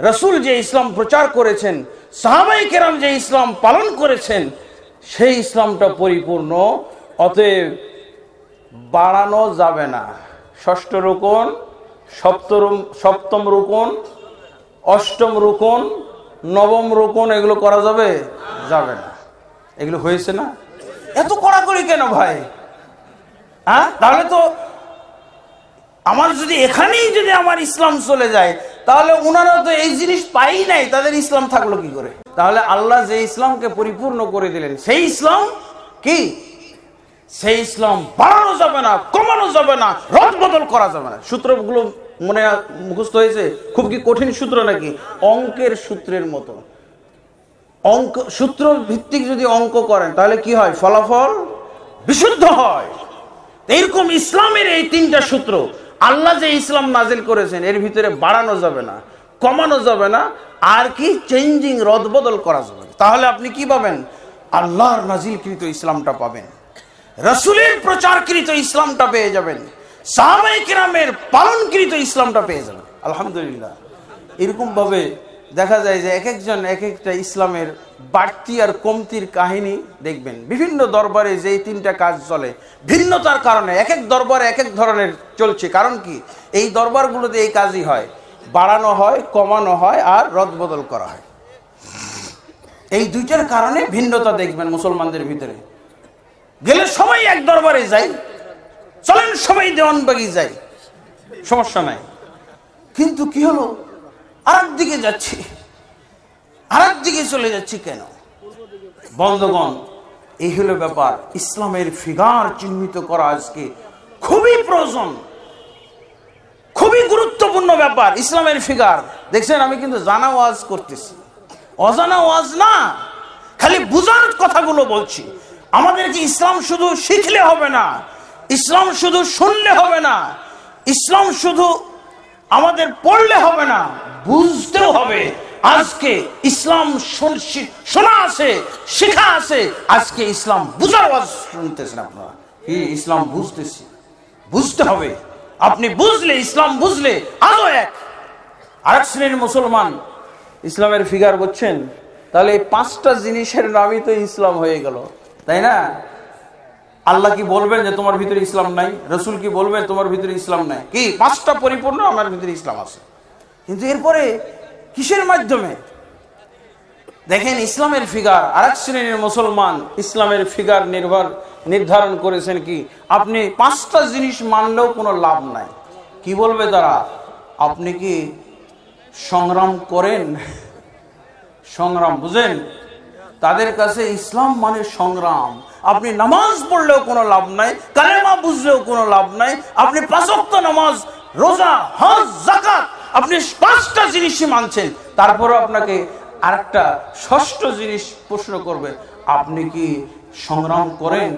A: রসুল যে ইসলাম প্রচার করেছেন, সাহাবায়ে কেরাম যে ইসলাম পালন করেছেন, সেই ইসলামটা পরিপূর্ণ। অতএব বাড়ানো যাবে না। 6ষ্ঠ রুকন, সপ্তম রুকন, 8ম রুকন, 9ম রুকন, এগুলো করা যাবে? যাবে না। এগুলো হয়েছে না? এত কড়াকড়ি কেন ভাই? হ্যাঁ, তাহলে তো আমার যদি এখানেই যদি আমার ইসলাম চলে যায়, তাহলে ওনারা তো এই জিনিস পাই নাই, তাদের ইসলাম থাকলো কি করে? তাহলে আল্লাহ যে ইসলামকে পরিপূর্ণ করে দিলেন, সেই ইসলাম কি? সেই ইসলাম বাড়ানো যাবে না, কমানো যাবে না, রদ বদল করা যাবে না। সূত্রগুলো মনে মুখস্থ হয়েছে? খুব কি কঠিন সূত্র নাকি? অঙ্কের সূত্রের মতো। অঙ্ক সূত্র ভিত্তিক যদি অঙ্ক করেন, তাহলে কি হয়? ফলাফল বিশুদ্ধ হয়। এরকম ইসলামের এই 3টা সূত্র, আল্লাহ যে ইসলাম নাজিল করেছেন, এর ভিতরে বাড়ানো যাবে না, কমানো যাবে না, আর কি চেঞ্জিং, রদ বদল করা যাবে না। তাহলে আপনি কি পাবেন? আল্লাহর নাজিলকৃত ইসলামটা পাবেন, রাসূলের প্রচারকৃত ইসলামটা পেয়ে যাবেন, সাহাবায়ে কেরামের পালনকৃত ইসলামটা পেয়ে যাবেন। আলহামদুলিল্লাহ। এরকম ভাবে দেখা যায় যে এক একজন এক একটা ইসলামের বাড়তি আর কমতির কাহিনী দেখবেন। বিভিন্ন দরবারে যে 3টা কাজ চলে, ভিন্নতার কারণে এক এক দরবারে এক এক ধরনের চলছে। কারণ কি? এই দরবারগুলোতে এই কাজই হয়, বাড়ানো হয়, কমানো হয়, আর রদবদল করা হয়। এই 2টার কারণে ভিন্নতা দেখবেন মুসলমানদের ভিতরে। গেলে সবাই এক দরবারে যাই, চলেন সবাই দেওয়ানবাগি যাই, সমস্যা নাই। কিন্তু কি হলো? আরেক দিকে যাচ্ছি, আরেক দিকে চলে যাচ্ছি কেন? বন্ধুগণ, এই হলো ব্যাপার। ইসলামের ফিগার চিহ্নিত করা আজকে খুবই প্রয়োজন, খুবই গুরুত্বপূর্ণ ব্যাপার। ইসলামের ফিগার দেখছেন, আমি কিন্তু জানা ওয়াজ করতেছি, অজানা ওয়াজ না, খালি বুঝার কথাগুলো বলছি। আমাদেরকে ইসলাম শুধু শিখলে হবে না, ইসলাম শুধু শুনলে হবে না, ইসলাম শুধু আমাদের পড়লে হবে না, বুঝতেও হবে। আজকে ইসলাম শোনা আছে, শেখা আছে, আজকে ইসলাম বুঝার ওয়াজ শুনতেছেন আপনারা। কি ইসলাম বুঝতেছি, বুঝতে হবে। আপনি বুঝলে, ইসলাম বুঝলে আরো আরেক শ্রেণীর মুসলমান ইসলামের ফিগার বুঝছেন, তাহলে এই 5টা জিনিসের নামই তো ইসলাম হয়ে গেল, তাই না? আল্লাহ কি বলবেন যে তোমার ভিতরে ইসলাম নাই? রসুল কি বলবেন তোমার ভিতরে ইসলাম নাই? কি 5টা পরিপূর্ণ, আমার ভিতরে ইসলাম আছে। কিন্তু এরপরে কিসের মাধ্যমে? দেখেন ইসলামের ফিগার। আরেক শ্রেণীর মুসলমান ইসলামের ফিগার নির্ধারণ করেছেন কি, আপনি 5টা জিনিস মানলেও কোনো লাভ নাই। কি বলবে তারা? আপনি কি সংগ্রাম করেন? সংগ্রাম বুঝেন? তাদের কাছে ইসলাম মানে সংগ্রাম। আপনি নামাজ পড়লেও কোনো লাভ নাই, কালেমা বুঝলেও কোনো লাভ নাই, আপনি 5 ওয়াক্ত নামাজ, রোজা, হজ, যাকাত, আপনি 5টা জিনিসই মানছেন, তারপরে আপনাকে আরেকটা 6ষ্ঠ জিনিস প্রশ্ন করবে, আপনি কি সংগ্রাম করেন?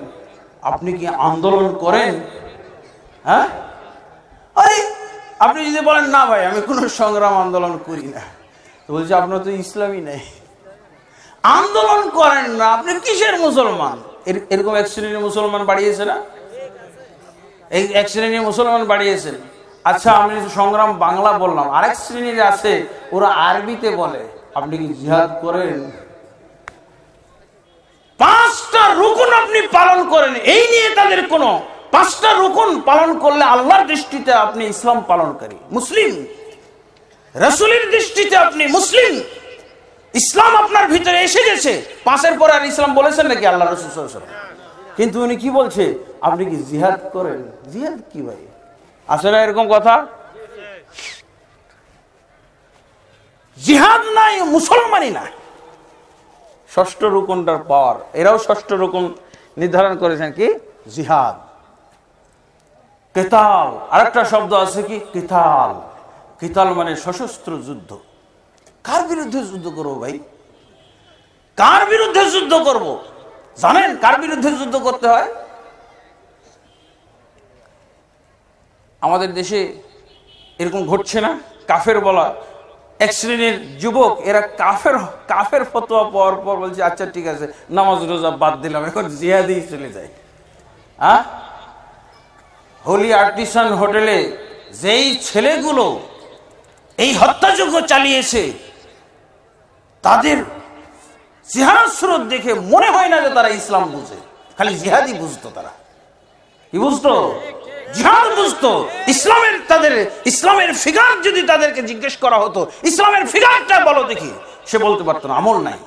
A: আপনি কি আন্দোলন করেন? হ্যাঁ, আরে আপনি যদি বলেন না ভাই আমি কোনো সংগ্রাম আন্দোলন করি না, তো বলছে আপনার তো ইসলামই নাই। আন্দোলন করেন না, আপনি কিসের মুসলমান? এরকম এক শ্রেণীর মুসলমান বাড়িয়েছে না, এই এক শ্রেণীর মুসলমান বাড়িয়েছেন। আচ্ছা, আমি সংগ্রাম বাংলা বললাম, আরেক শ্রেণীর আছে ওরা আরবিতে বলে, আপনি কি জিহাদ করেন? 5টা রুকুন আপনি পালন করেন, এই নিয়ে তাদের কোনো 5টা রুকুন পালন করলে আল্লাহর দৃষ্টিতে আপনি ইসলাম পালনকারী মুসলিম, রাসূলের দৃষ্টিতে আপনি মুসলিম, ইসলাম আপনার ভিতরে এসে গেছে। 5-এর পরে আর ইসলাম বলেছেন নাকি আল্লাহ রাসূল সাল্লাল্লাহু আলাইহি ওয়াসাল্লাম? কিন্তু উনি কি বলছে, আপনি কি জিহাদ করেন? জিহাদ কি ভাই, আছে না এরকম কথা? জিহাদ নাই, মুসলমানই না। 6ষ্ঠ রুকনটার পাওয়ার, এরাও 6ষ্ঠ রুকন নির্ধারণ করেছেন কি, জিহাদ। কিতাল, আরেকটা শব্দ আছে কি, কিতাল। কিতাল মানে সশস্ত্র যুদ্ধ। কার বিরুদ্ধে যুদ্ধ করবো ভাই? কার বিরুদ্ধে যুদ্ধ করব? জানেন কার বিরুদ্ধে যুদ্ধ করতে হয়? আমাদের দেশে এরকম ঘটছে না, কাফের বলা এক শ্রেণীর যুবক, এরা কাফের ফতোয়া পাওয়ার পর বলছে আচ্ছা ঠিক আছে, নামাজ রোজা বাদ দিলাম, এখন জিহাদেই চলে যায়। হোলি আর্টিসান হোটেলে যেই ছেলেগুলো এই হত্যাযজ্ঞ চালিয়েছে, তাদের জিহাদ স্রোত দেখে মনে হয় না যে তারা ইসলাম বুঝে, খালি জিহাদই বুঝতো। তারা কি বুঝতো? জিহাদ বুঝতো। ইসলামের ফিগার যদি তাদেরকে জিজ্ঞেস করা হতো, ইসলামের ফিগারটা বলো দেখি, সে বলতে পারতো না, আমল নাই।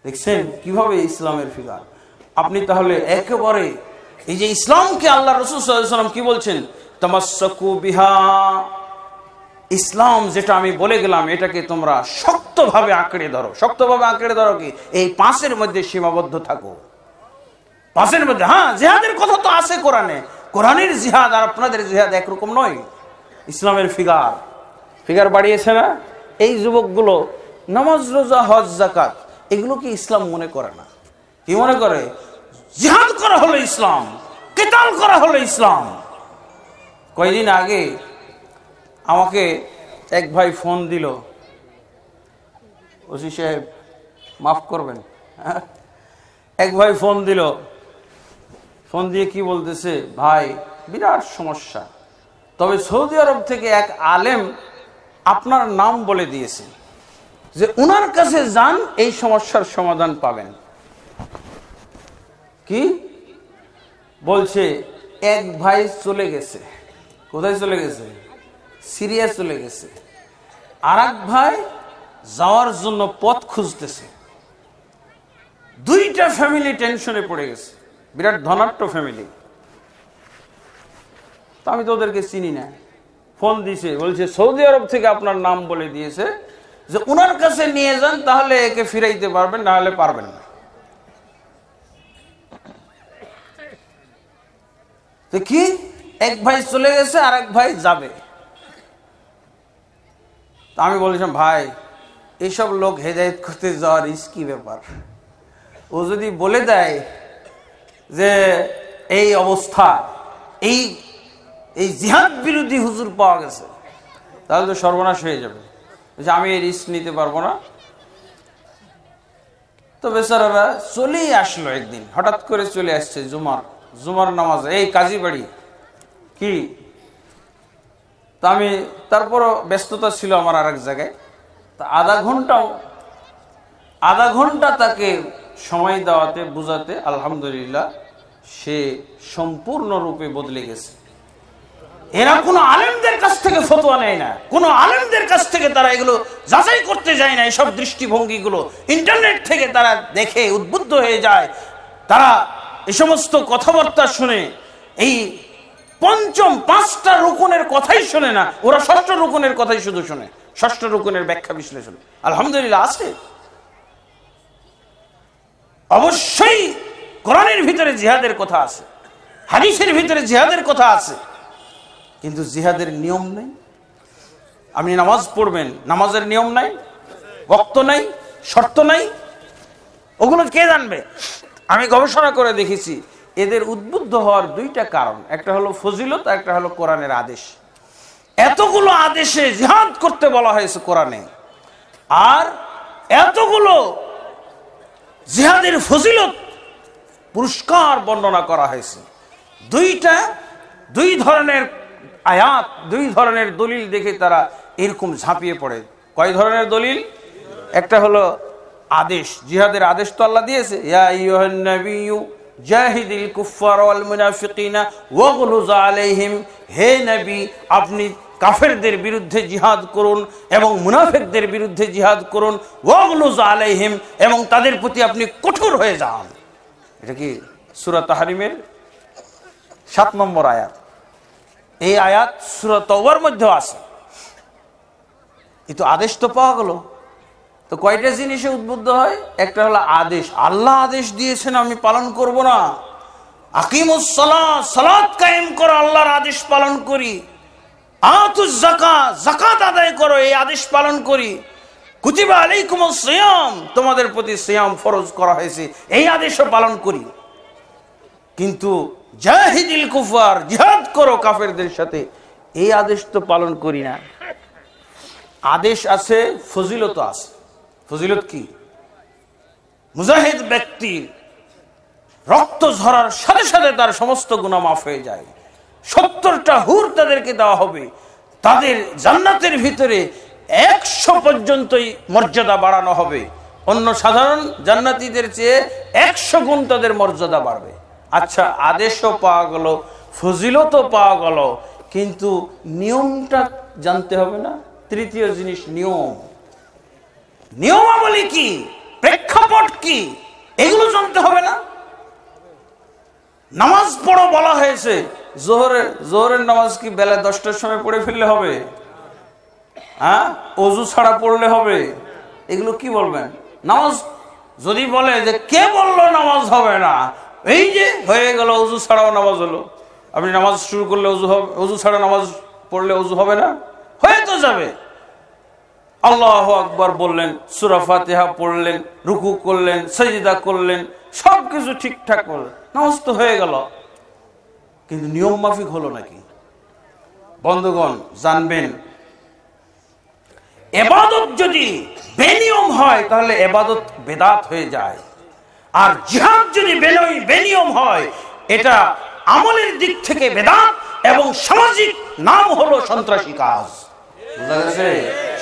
A: দেখছেন কিভাবে ইসলামের ফিগার। আপনি তাহলে একেবারে এই যে ইসলামকে আল্লাহ রাসূল সাল্লাল্লাহু আলাইহি ওয়াসাল্লাম কি বলছেন, তামাসসাকু বিহা, ইসলাম যেটা আমি বলে গেলাম এটাকে তোমরা শক্তভাবে আঁকড়ে ধরো। শক্তভাবে আঁকড়ে ধরো কি, এই 5-এর মধ্যে সীমাবদ্ধ থাকো। 5-এর মধ্যে, হ্যাঁ জিহাদের কথা তো আছে কোরআনে। কোরআনের জিহাদ আর আপনাদের জিহাদ একরকম নয়। ইসলামের ফিগার বাড়িয়েছে না। এই যুবকগুলো নামাজ রোজা হজ যাকাত এগুলো কি ইসলাম মনে করে না? কি মনে করে? জিহাদ করা হলো ইসলাম, কিতাল করা হলো ইসলাম। কয়েকদিন আগে আমাকে এক ভাই ফোন দিল, ওসি সাহেব মাফ করবেন, এক ভাই ফোন দিল, ফোন দিয়ে কি বলতেছে, ভাই বিরাট সমস্যা, তবে সৌদি আরব থেকে এক আলেম আপনার নাম বলে দিয়েছে যে উনার কাছে যান, এই সমস্যার সমাধান পাবেন। কি বলছে? এক ভাই চলে গেছে। কোথায় চলে গেছে? সিরিয়া চলে গেছে। আর এক ভাই যাওয়ার জন্য পথ খুঁজতেছে। 2টা ফ্যামিলি টেনশনে পড়ে গেছে, বিরাট ধনাঢ্য ফ্যামিলি। তো আমি তো ওদেরকে চিনি না, ফোন দিছে, বলছে সৌদি আরব থেকে আপনার নাম বলে দিয়েছে যে ওনার কাছে নিয়ে যান, তাহলে একে ফিরাইতে পারবেন, না হলে পারবেন না। তো কি, এক ভাই চলে গেছে আর এক ভাই যাবে। তা আমি বলছিলাম, ভাই এইসব লোক হেদায়েত করতে যাওয়ার রিস্কি ব্যাপার। ও যদি বলে দেয় যে এই অবস্থা, এই জিহাদ বিরোধী হুজুর পাওয়া গেছে, তাহলে তো সর্বনাশ হয়ে যাবে। আমি এই রিস্ক নিতে পারবো না। তো বেচারারা চলেই আসলো, একদিন হঠাৎ করে চলে আসছে জুমার নামাজে, এই কাজী বাড়ি কি। তা আমি, তারপরও ব্যস্ততা ছিল আমার আর এক জায়গায়। তা আধা ঘন্টা তাকে সময় দেওয়াতে, বুঝাতে, আলহামদুলিল্লাহ সে সম্পূর্ণরূপে বদলে গেছে। এরা কোনো আলেমদের কাছ থেকে ফতোয়া নেয় না, কোনো আলেমদের কাছ থেকে তারা এগুলো যাচাই করতে যায় না। এইসব দৃষ্টিভঙ্গিগুলো ইন্টারনেট থেকে তারা দেখে উদ্বুদ্ধ হয়ে যায়। তারা এই সমস্ত কথাবার্তা শুনে এই পঞ্চম 5টা রুকুনের কথাই শোনে না, ওরা 6ষ্ঠ রুকুনের কথাই শুধু শোনে, 6ষ্ঠ রুকুনের ব্যাখ্যা বিশ্লেষণ। আলহামদুলিল্লাহ আছে, অবশ্যই কোরআনের ভিতরে জিহাদের কথা আছে, হাদিসের ভিতরে জিহাদের কথা আছে, কিন্তু জিহাদের নিয়ম নেই। আপনি নামাজ পড়বেন, নামাজের নিয়ম নাই, ওয়াক্ত নাই, শর্ত নাই, ওগুলো কে জানবে? আমি গবেষণা করে দেখেছি, এদের উদ্বুদ্ধ হওয়ার 2টা কারণ, একটা হলো ফজিলত, একটা হলো কোরআনের আদেশ। এতগুলো আদেশে জিহাদ করতে বলা হয়েছে কোরআনে, আর এতগুলো জিহাদের ফজিলত পুরস্কার বর্ণনা করা হয়েছে। দুই ধরনের আয়াত, দুই ধরনের দলিল দেখে তারা এরকম ঝাঁপিয়ে পড়ে। কয় ধরনের দলিল? একটা হলো আদেশ, জিহাদের আদেশ তো আল্লাহ দিয়েছে, ইয়া আইয়ুহান নাবিয়্যু জাহিদিল কুফফার ওয়াল মুনাফিকিনা ওয়াগলুজ আলাইহিম, হে নবী আপনি কাফেরদের বিরুদ্ধে জিহাদ করুন এবং মুনাফিকদের বিরুদ্ধে জিহাদ করুন, ওয়াগলুজ আলাইহিম এবং তাদের প্রতি আপনি কঠোর হয়ে যান। এটা কি সূরা তাহরিমের 7 নম্বর আয়াত। এই আয়াত সূরা তাওবার মধ্যে আছে। কিন্তু আদেশ তো পাওয়া গেল, তো কয়টা জিনিসে উদ্বুদ্ধ হয়? একটা হলো আদেশ, আল্লাহ আদেশ দিয়েছেন আমি পালন করব না, আকিমুস সালাত, সালাত কায়েম করো, আল্লাহর আদেশ পালন করি, আতুজ যাকাত, যাকাত আদায় করো, এই আদেশ পালন করি, কুতিবা আলাইকুমুস সিয়াম, তোমাদের প্রতি সিয়াম ফরজ করা হয়েছে, এই আদেশও পালন করি। কিন্তু জাহিদিল কুফার, জিহাদ করো কাফেরদের সাথে, এই আদেশ তো পালন করি না। আদেশ আছে, ফজিলত আছে। ফজিলত কি? মুজাহিদ ব্যক্তির রক্ত ঝরার সাথে সাথে তার সমস্ত গুনাহ মাফ হয়ে যায়, 70টা হুর তাদেরকে দেওয়া হবে, তাদের জান্নাতের ভিতরে 100 পর্যন্তই মর্যাদা বাড়ানো হবে, অন্য সাধারণ জান্নাতীদের চেয়ে 100 গুণ তাদের মর্যাদা বাড়বে। আচ্ছা, আদেশও পাওয়া গেল, ফজিলতও পাওয়া গেল, কিন্তু নিয়মটা জানতে হবে না? তৃতীয় জিনিস নিয়ম, নিয়মাবলী কি, প্রেক্ষাপট কি, এগুলো জানতে হবে না? নামাজ পড়ো বলা হয়েছে, জোহরের নামাজ কি বেলা 10টার সময় পড়ে ফেললে হবে? হ্যাঁ, অজু ছাড়া পড়লে হবে? এগুলো কি বলবেন? নামাজ যদি বলে যে কে বললো নামাজ হবে না, এই যে হয়ে গেল অজু ছাড়াও নামাজ হলো, আপনি নামাজ শুরু করলে অজু হবে, অজু ছাড়া নামাজ পড়লে অজু হবে না? হয়ে তো যাবে। আল্লাহু আকবার বললেন, সূরা ফাতিহা পড়লেন, রুকু করলেন, সিজদা করলেন, সবকিছু ঠিকঠাক করলেন, নামাজ তো হয়ে গেল। কিন্তু নিয়ম মাফিক হলো নাকি? বন্ধুগণ জানবেন, ইবাদত যদি বেনিয়ম হয় তাহলে ইবাদত বেদাত হয়ে যায়, আর জিহাদ যদি বেনিয়ম হয় এটা আমলের দিক থেকে বেদাত এবং সামাজিক নাম হলো সন্ত্রাসী কাজ। বুঝা গেছে?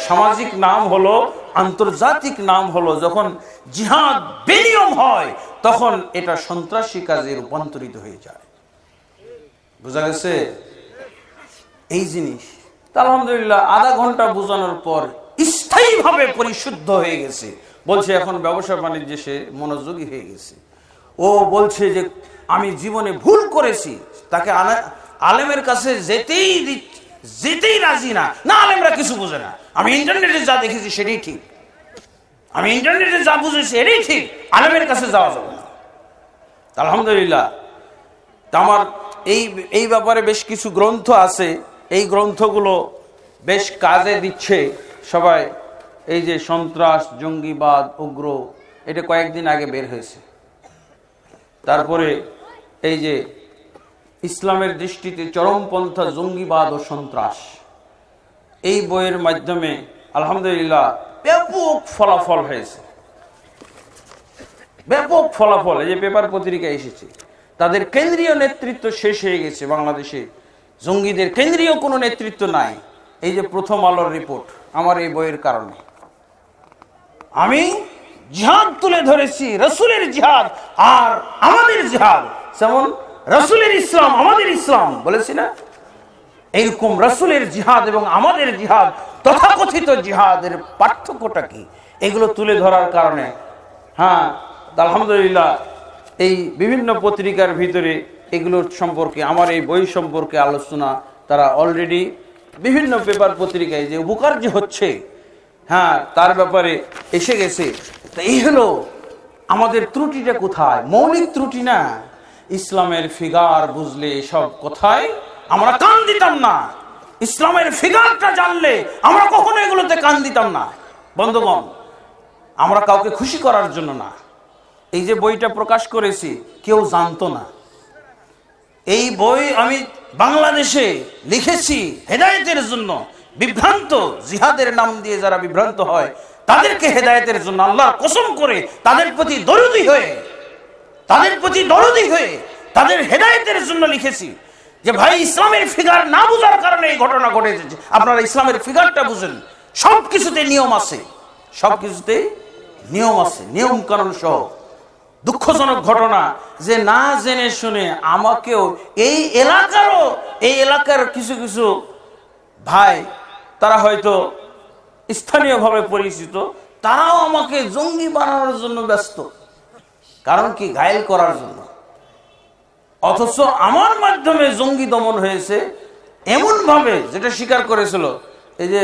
A: সামাজিক নাম হলো, আন্তর্জাতিক নাম হলো, যখন জিহাদ বেনিয়ম হয় তখন এটা সন্ত্রাসী কাজে রূপান্তরিত হয়ে যায়। বুঝা গেছে? এই জিনিস আলহামদুলিল্লাহ আধা ঘন্টা বোঝানোর পর স্থায়ীভাবে পরিশুদ্ধ হয়ে গেছে, বলছে এখন ব্যবসা বাণিজ্যে সে মনোযোগী হয়ে গেছে। ও বলছে যে আমি জীবনে ভুল করেছি, তাকে আলেমের কাছে যেতেই রাজি না, না আলেমরা কিছু বোঝে না, আমি ইন্টারনেটে যা দেখেছি সেটাই ঠিক, আমি ইন্টারনেটে যা বুঝেছি এটাই ঠিক, আলেমের কাছে যাওয়া যাবে না। আলহামদুলিল্লাহ আমার এই ব্যাপারে বেশ কিছু গ্রন্থ আছে, এই গ্রন্থগুলো বেশ কাজে দিচ্ছে সবাই। এই যে সন্ত্রাস, জঙ্গিবাদ, উগ্র, এটা কয়েকদিন আগে বের হয়েছে। তারপরে এই যে ইসলামের দৃষ্টিতে চরমপন্থা, জঙ্গিবাদ ও সন্ত্রাস, এই বইয়ের মাধ্যমে আলহামদুলিল্লাহ ব্যাপক ফলাফল হয়েছে, ব্যাপক ফলাফল। এই যে পেপার পত্রিকায় এসেছে, তাদের কেন্দ্রীয় নেতৃত্ব শেষ হয়ে গেছে বাংলাদেশে, জঙ্গিদের কেন্দ্রীয় কোনো নেতৃত্ব নাই। এই যে প্রথম আলোর রিপোর্ট, আমার এই বইয়ের কারণে আমি জিহাদ তুলে ধরেছি, রাসূলের জিহাদ আর আমাদের জিহাদ, যেমন রাসূলের ইসলাম আমাদের ইসলাম বলেছি না, এইরকম রাসূলের জিহাদ এবং আমাদের জিহাদ, তথাকথিত জিহাদের পার্থক্যটা কি, এগুলো তুলে ধরার কারণে হ্যাঁ আলহামদুলিল্লাহ এই বিভিন্ন পত্রিকার ভিতরে এগুলোর সম্পর্কে, আমার এই বই সম্পর্কে আলোচনা তারা অলরেডি বিভিন্ন পেপার পত্রিকায় যে উপকার যে হচ্ছে, হ্যাঁ তার ব্যাপারে এসে গেছে। তা এই হলো আমাদের ত্রুটিটা কোথায়? মৌলিক ত্রুটি না, ইসলামের ফিগার বুঝলে সব কোথায় আমরা কান দিতাম না, ইসলামের ফিগারটা জানলে আমরা কখনো এগুলোতে কান দিতাম না। বন্ধুগণ, আমরা কাউকে খুশি করার জন্য না, এই যে বইটা প্রকাশ করেছি কেউ জানতো না, এই বই আমি বাংলাদেশে লিখেছি হেদায়েতের জন্য। বিভ্রান্ত, জিহাদের নাম দিয়ে যারা বিভ্রান্ত হয় তাদেরকে হেদায়েতের জন্য আল্লাহর কসম করে তাদের প্রতি দরদি হয়ে তাদের হেদায়েতের জন্য লিখেছি যে ভাই, ইসলামের ফিগার না বোঝার কারণে এই ঘটনা ঘটেছে। আপনারা ইসলামের ফিগারটা বুঝেন, সবকিছুতে নিয়ম আছে, নিয়ম কানুন সহ। দুঃখজনক ঘটনা যে না জেনে শুনে আমাকেও এই এলাকার কিছু কিছু ভাই, তারা হয়তো স্থানীয়ভাবে পরিচিত, তারাও আমাকে জঙ্গি বানানোর জন্য ব্যস্ত। কারণ কি? ঘায়েল করার জন্য। অথচ আমার মাধ্যমে জঙ্গি দমন হয়েছে এমন ভাবে, যেটা স্বীকার করেছিল এই যে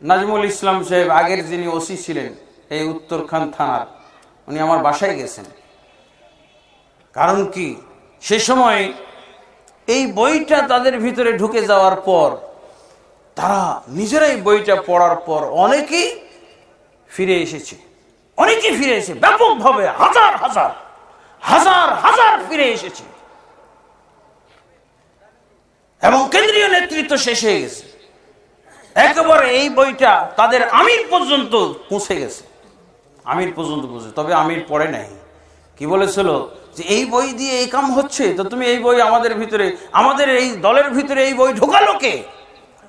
A: নাজমুল ইসলাম সাহেব, আগের যিনি ওসি ছিলেন এই উত্তরখান থানার, উনি আমার বাসায় গেছেন। কারণ কি? সে সময় এই বইটা তাদের ভিতরে ঢুকে যাওয়ার পর তারা নিজেরাই বইটা পড়ার পর অনেকেই ফিরে এসেছে, ব্যাপকভাবে হাজার ফিরে এসেছে। এবং কেন্দ্রীয় নেতৃত্ব শেষ হয়ে গেছে, একেবারে এই বইটা তাদের আমির পর্যন্ত পৌঁছে গেছে, তবে আমির পড়ে নাই। কি বলেছিল যে এই বই দিয়ে এই কাম হচ্ছে, তো তুমি এই বই আমাদের এই দলের ভিতরে এই বই ঢোকালো কে?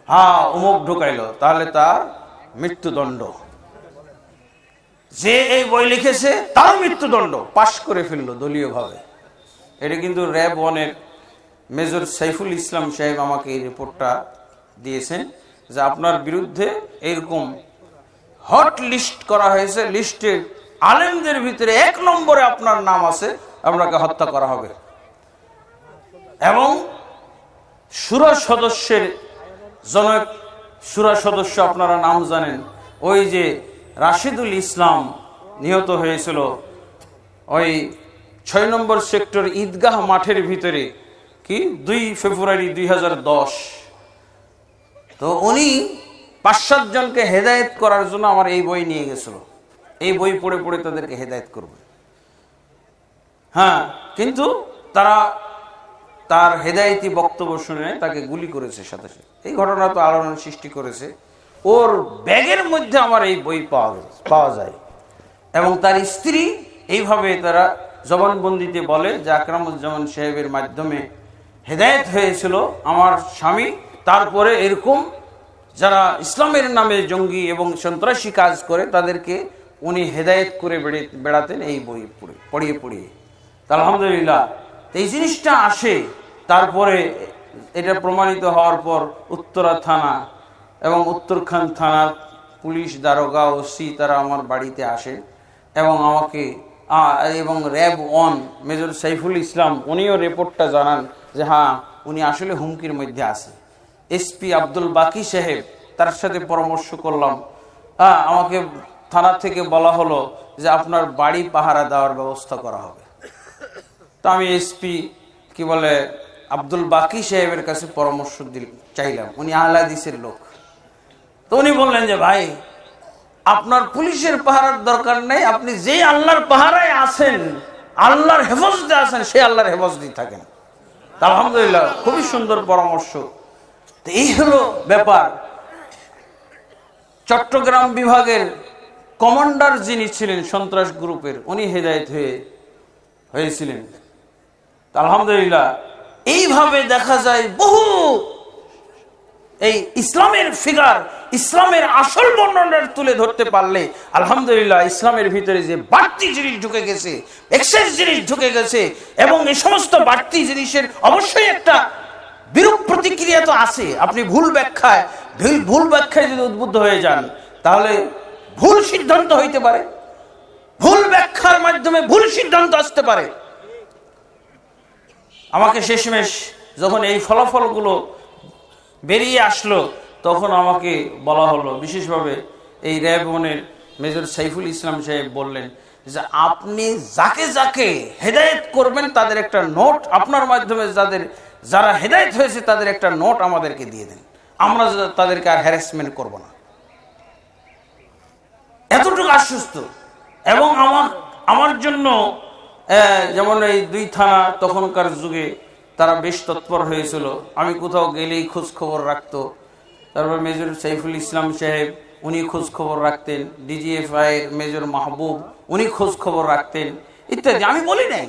A: হ্যাঁ, অমুক ঢোকাইলো, তাহলে তার মৃত্যুদণ্ড। যে এই বই লিখেছে তার মৃত্যুদণ্ড, পাশ করে ফেললো দলীয়ভাবে। এটা কিন্তু র্যাব 1-এর মেজর সাইফুল ইসলাম সাহেব আমাকে এই রিপোর্টটা দিয়েছেন যে আপনার বিরুদ্ধে এরকম হট লিস্ট করা হয়েছে, লিস্টে আলেমদের ভিতরে 1 নম্বরে আপনার নাম আছে, আপনাকে হত্যা করা হবে। এবং শুরা সদস্য আপনারা নাম জানেন, ওই যে রাশিদুল ইসলাম নিহত হয়েছিল ওই 6 নম্বর সেক্টর ঈদগাহ মাঠের ভিতরে, কি 2 ফেব্রুয়ারি 2010। তো উনি 5-7 জনকে হেদায়েত করার জন্য আমার এই বই নিয়ে গেছিল, এই বই পড়ে পড়ে তাদেরকে হেদায়েত করবে। হ্যাঁ, কিন্তু তারা তার হেদায়েতি বক্তব্য শুনে তাকে গুলি করেছে সাথে সাথে। এই ঘটনা তো আলোড়ন সৃষ্টি করেছে। ওর ব্যাগের মধ্যে আমার এই বই পাওয়া যায়। এবং তার স্ত্রী এইভাবে তারা জবানবন্দিতে বলে যে আকরামুজ্জামান সাহেবের মাধ্যমে হেদায়েত হয়েছিল আমার স্বামী। তারপরে এরকম যারা ইসলামের নামে জঙ্গি এবং সন্ত্রাসী কাজ করে তাদেরকে উনি হেদায়েত করে বেড়াতেন এই বই পড়িয়ে। আলহামদুলিল্লাহ এই জিনিসটা আসে। তারপরে এটা প্রমাণিত হওয়ার পর উত্তরা থানা এবং উত্তরখান থানা পুলিশ দারোগা ওসি তারা আমার বাড়িতে আসে এবং আমাকে এবং র্যাব 1 মেজর সাইফুল ইসলাম উনিও রিপোর্টটা জানান যে হ্যাঁ, উনি আসলে হুমকির মধ্যে আছে। এসপি আব্দুল বাকি সাহেব, তার সাথে পরামর্শ করলাম। আমাকে থানা থেকে বলা হলো যে আপনার বাড়ি পাহারা দেওয়ার ব্যবস্থা করা হবে। তো আমি এসপি আব্দুল বাকি সাহেবের কাছে পরামর্শ চাইলাম। উনি আহলে হাদিসের লোক। তো উনি বললেন যে ভাই, আপনার পুলিশের পাহারার দরকার নেই, আপনি যে আল্লাহর পাহারায় আছেন, আল্লাহর হেফাজতে আছেন, সে আল্লাহর হেফাজতেই থাকেন। আলহামদুলিল্লাহ, খুবই সুন্দর পরামর্শ। তো এই হলো ব্যাপার। চট্টগ্রাম বিভাগের কমান্ডার যিনি ছিলেন সন্ত্রাস গ্রুপের, উনি হেদায়েত হয়েছিলেন। আলহামদুলিল্লাহ, এইভাবে দেখা যায় বহু এই ইসলামের ফিগার, ইসলামের আসল বর্ণনা তুলে ধরতে পারলে আলহামদুলিল্লাহ ইসলামের ভিতরে যে বাড়তি জিনিস ঢুকে গেছে, এক্সেস জিনিস ঢুকে গেছে, এবং এই সমস্ত বাড়তি জিনিসের অবশ্যই একটা বিরূপ প্রতিক্রিয়া তো আছে। আপনি ভুল ব্যাখ্যায় যদি উদ্বুদ্ধ হয়ে যান তাহলে ভুল সিদ্ধান্ত হইতে পারে, ভুল ব্যাখ্যার মাধ্যমে ভুল সিদ্ধান্ত আসতে পারে। আমাকে শেষমেশ যখন এই ফলাফলগুলো বেরিয়ে আসলো তখন আমাকে বলা হলো, বিশেষভাবে এই র্যাব 1-এর মেজর সাইফুল ইসলাম সাহেব বললেন যে আপনি যাকে যাকে হেদায়েত করবেন তাদের একটা নোট, আপনার মাধ্যমে যারা হেদায়েত হয়েছে তাদের একটা নোট আমাদেরকে দিয়ে দেন, আমরা তাদেরকে আর হ্যারাসমেন্ট করব না। এতটুকু আশ্বস্ত। এবং আমার জন্য যেমন এই 2 থানা তখনকার যুগে তারা বেশ তৎপর হয়েছিল। আমি কোথাও গেলেই খোঁজ খবর রাখতো। তারপর মেজর সাইফুল ইসলাম সাহেব উনি খোঁজ খবর রাখতেন, ডিজিএফআই এর মেজর মাহবুব উনি খোঁজ খবর রাখতেন ইত্যাদি। আমি বলি নাই,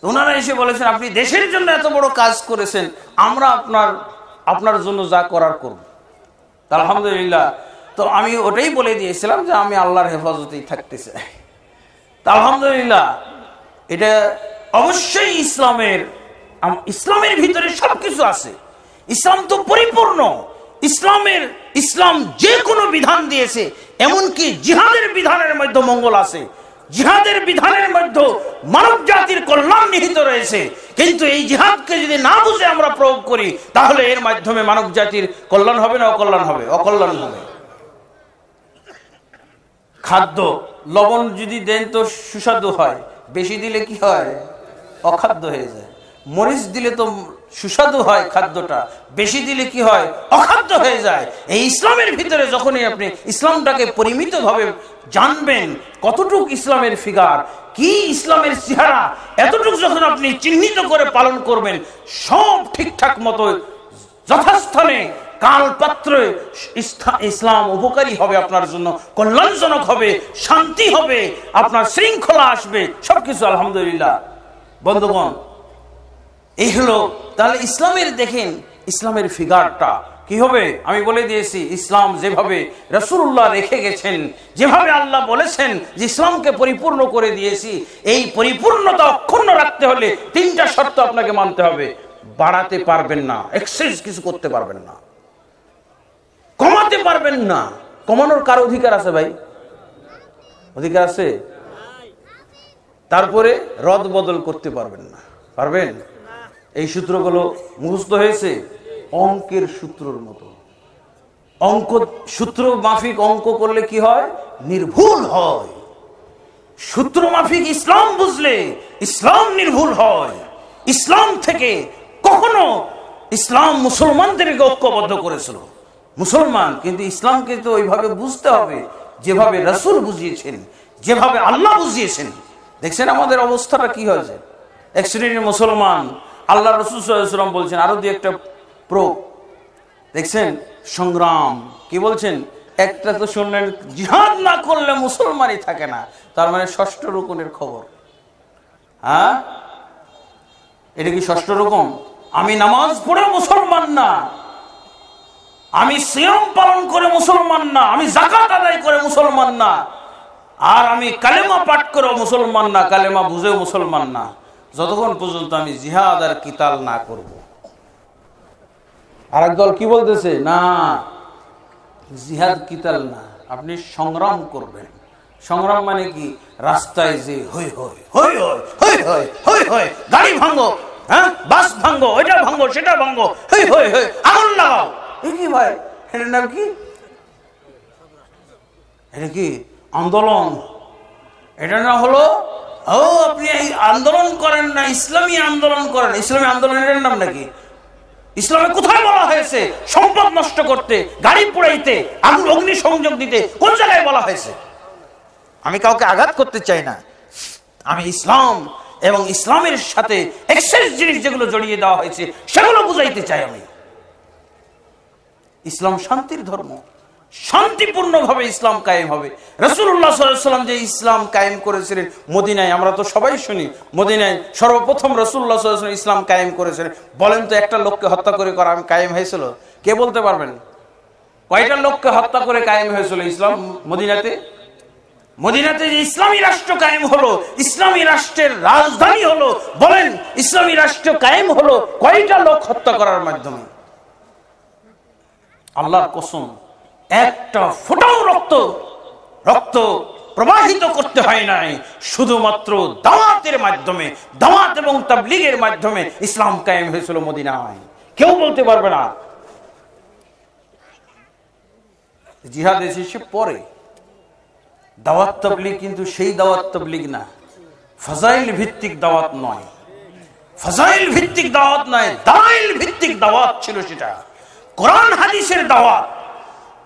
A: ওনারা এসে বলেছেন আপনি দেশের জন্য এত বড় কাজ করেছেন, আমরা আপনার জন্য যা করার করব। আলহামদুলিল্লাহ। তো আমি ওটাই বলে দিয়েছিলাম যে আমি আল্লাহর হেফাজতেই থাকতে চাই। আলহামদুলিল্লাহ, এটা অবশ্যই ইসলামের ভিতরে সবকিছু আছে। ইসলাম তো পরিপূর্ণ। ইসলাম যে কোনো বিধান দিয়েছে, এমনকি জিহাদের বিধানের মধ্যে মঙ্গল আছে, জিহাদের বিধানের মধ্যে মানব জাতির কল্যাণ নিহিত রয়েছে। কিন্তু এই জিহাদকে যদি না বুঝে আমরা প্রয়োগ করি, তাহলে এর মাধ্যমে মানব জাতির কল্যাণ হবে না অকল্যাণ হবে? অকল্যাণ হবে। খাদ্য, লবণ যদি দেন তো সুস্বাদু হয়, বেশি দিলে কি হয়? অখাদ্য হয়ে যায়। মরিচ দিলে তো সুস্বাদু হয় খাদ্যটা, বেশি দিলে কি হয়? অখাদ্য হয়ে যায়। এই ইসলামের ভিতরে যখনই আপনি ইসলামটাকে পরিমিতভাবে জানবেন, কতটুকু ইসলামের ফিগার, কি ইসলামের চেহারা, এতটুকু যখন আপনি চিহ্নিত করে পালন করবেন, সব ঠিকঠাক মতো যথাস্থানে কাল পাত্রে ইসলাম উপকারী হবে, আপনার জন্য কল্যাণজনক হবে, শান্তি হবে, আপনার শৃঙ্খলা আসবে, সবকিছু। আলহামদুলিল্লাহ বন্ধুগণ, এই হলো তাহলে ইসলামের, দেখেন ইসলামের ফিগারটা কি হবে। আমি বলে দিয়েছি, ইসলাম যেভাবে রাসূলুল্লাহ রেখে গেছেন, যেভাবে আল্লাহ বলেছেন যে ইসলামকে পরিপূর্ণ করে দিয়েছি, এই পরিপূর্ণতা অক্ষুণ্ণ রাখতে হলে তিনটা শর্ত আপনাকে মানতে হবে। বাড়াতে পারবেন না, এক্সেস কিছু করতে পারবেন না, কমাতে পারবেন না। কমানোর কার অধিকার আছে ভাই? অধিকার আছে? তারপরে রদ বদল করতে পারবেন না, পারবেন? এই সূত্রগুলো মুখস্থ হয়েছে অঙ্কের সূত্রের মতো। অঙ্ক সূত্র মাফিক অঙ্ক করলে কি হয়? নির্ভুল হয়। সূত্র মাফিক ইসলাম বুঝলে ইসলাম নির্ভুল হয়। ইসলাম থেকে কখনো ইসলাম মুসলমানদেরকে ঐক্যবদ্ধ করেছিল মুসলমান, কিন্তু ইসলামকে তো ওইভাবে বুঝতে হবে যেভাবে রাসূল বুঝিয়েছেন, যেভাবে আল্লাহ বুঝিয়েছেন। দেখছেন আমাদের অবস্থাটা কি হয়েছে? এক শ্রেণীর মুসলমান, আল্লাহ রাসূল সাল্লাল্লাহু আলাইহি ওয়াসাল্লাম বলছেন, আরো দুই একটা দেখছেন সংগ্রাম, কি বলছেন? একটা তো শুনলেন জিহাদ না করলে মুসলমানই থাকে না, তার মানে ষষ্ঠ রুকনের খবর। হ্যাঁ, এটা কি ষষ্ঠ রুকন? আমি নামাজ পড়ে মুসলমান না, আমি সিয়াম পালন করে মুসলমান না, আমি যাকাত আদায় করে মুসলমান না, আর আমি কালেমা পাঠ করে মুসলমান না, কালেমা বুঝেও মুসলমান না, যতক্ষণ পর্যন্ত আমি জিহাদ আর কিতাল না করব। আর একদল কি বলতেছে? না, জিহাদ কিতাল না, আপনি সংগ্রাম করবেন। সংগ্রাম মানে কি? রাস্তায় যে হই হই হই হই হই হই হই হই, গাড়ি ভাঙো, হ্যাঁ বাস ভাঙো, এটা ভাঙো সেটা ভাঙো, হই হই হই, আগুন লাগাও। এ কি ভাই? এটার নাম কি? এটা কি আন্দোলন? এটা না হলো ও আপনি এই আন্দোলন করেন না, ইসলামী আন্দোলন করেন। ইসলামী আন্দোলনের নাম নাকি? ইসলামে কোথায় বলা হয়েছে সম্পদ নষ্ট করতে, গাড়ি পোড়াইতে, আগুন অগ্নি সংযোগ দিতে? কোন জায়গায় বলা হয়েছে? আমি কাউকে আঘাত করতে চাই না, আমি ইসলাম এবং ইসলামের সাথে এক্সেস জিনিস যেগুলো জড়িয়ে দেওয়া হয়েছে সেগুলো বুঝাইতে চাই। আমি ইসলাম শান্তির ধর্ম, শান্তিপূর্ণভাবে ইসলাম কায়েম হবে। রাসূলুল্লাহ সাল্লাল্লাহু আলাইহি ওয়াসাল্লাম যে ইসলাম কায়েম করেছিলেন মদিনায়, আমরা তো সবাই শুনি মদিনায় সর্বপ্রথম রাসূলুল্লাহ সাল্লাল্লাহু আলাইহি ওয়াসাল্লাম ইসলাম কায়েম করেছিলেন। বলেন তো একটা লোককে হত্যা করে কায়েম হয়েছিল? কে বলতে পারবেন? কয়টা লোককে হত্যা করে কায়েম হয়েছিল ইসলাম মদিনাতে? মদিনাতে যে ইসলামী রাষ্ট্র কায়েম হলো, ইসলামী রাষ্ট্রের রাজধানী হলো, বলেন ইসলামী রাষ্ট্র কায়েম হলো কয়টা লোক হত্যা করার মাধ্যমে? আল্লাহর কসম, একটা ফোঁটাও রক্ত প্রবাহিত করতে হয় নাই, শুধুমাত্র দাওয়াতের মাধ্যমে, দাওয়াত এবং তাবলীগের মাধ্যমে ইসলাম কায়েম হয়েছিল মদিনায়। কেউ বলতে পারবে না। জিহাদ এসেছে পরে, দাওয়াত তাবলীগ কিন্তু সেই দাওয়াত তাবলীগ না, ফাজাইল ভিত্তিক দাওয়াত নয়, ফাজাইল ভিত্তিক দাওয়াত নয়, দালাইল ভিত্তিক দাওয়াত ছিল সেটা। কোরআন হাদিসের দাওয়াত,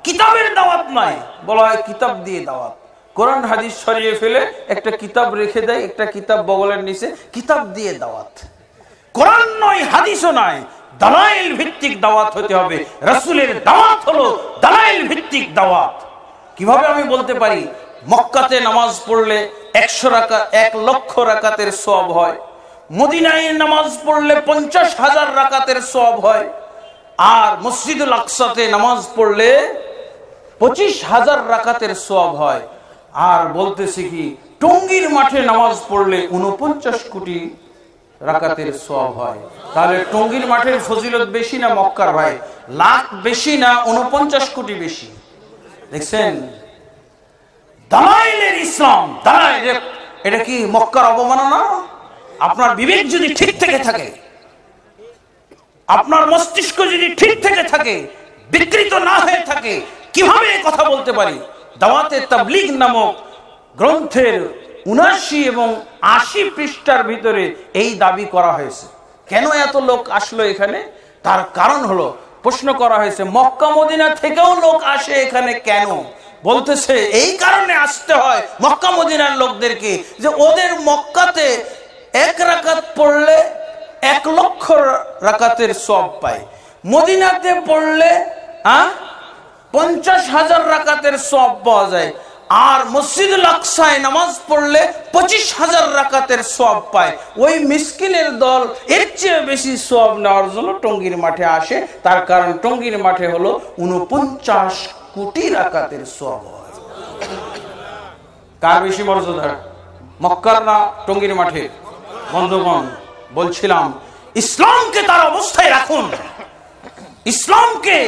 A: কিতাবের দাওয়াত নয়। বলা হয় কিতাব দিয়ে দাওয়াত, কোরআন হাদিস সরিয়ে ফেলে একটা কিতাব রেখে দেয়, একটা কিতাব বগলের নিচে, কিতাব দিয়ে দাওয়াত। কোরআন নয়, হাদিসও নয়, দালাইল ভিত্তিক দাওয়াত হতে হবে। রাসূলের দাওয়াত হলো দালাইল ভিত্তিক দাওয়াত। কিভাবে আমি বলতে পারি মক্কাতে নামাজ পড়লে 1 লক্ষ রাকাতের সওয়াব হয়, মদিনায় নামাজ পড়লে 50,000 রাকাতের সওয়াব হয়, আর মসজিদুল আকসাতে নামাজ পড়লে 25,000 রাকাতের সওয়াব হয়। আর বলতেছি কি টঙ্গীর মাঠে নামাজ পড়লে 49 কোটি রাকাতের সওয়াব হয়। তাহলে টঙ্গীর মাঠের ফজিলত বেশি না মক্কার? ভাই লাখ বেশি না 49 কোটি বেশি? দেখছেন দালাইলের ইসলাম, দালাইল, এটা কি মক্কার অবমাননা? আপনার বিবেক যদি ঠিক থেকে থাকে, আপনার মস্তিষ্ক যদি ঠিক থেকে থাকে, বিকৃত না হয়ে থাকে, কিভাবে কথা বলতে পারি? দাওয়াতে তাবলীগ নামক গ্রন্থের ৭৯ এবং ৮০ পৃষ্ঠার ভিতরে এই দাবি করা হয়েছে। কেন এত লোক আসলো এখানে? তার কারণ হলো, প্রশ্ন করা হয়েছে মক্কা মদিনা থেকেও লোক আসে এখানে কেন? বলতেছে এই কারণে আসতে হয় মক্কা মদিনার লোকদেরকে, যে ওদের মক্কাতে 1 রাকাত পড়লে 1 লক্ষ রাকাতের সওয়াব পায়, মদিনাতে পড়লে 50,000 রাকাতের সওয়াব পাওয়া যায়, আর মসজিদুল আকসায় নামাজ পড়লে 25,000 রাকাতের সওয়াব পায়। ওই মিসকিনের দল এর চেয়ে বেশি সওয়াব নেওয়ার জন্য টঙ্গীর মাঠে আসে। তার কারণ টঙ্গীর মাঠে হলো 49 কোটি রাকাতের সওয়াব হয়। কার বেশি মর্যাদা, মক্কার না টঙ্গীর মাঠে? বন্ধুগণ, বলছিলাম ইসলামকে তার অবস্থায় রাখুন, ইসলামকে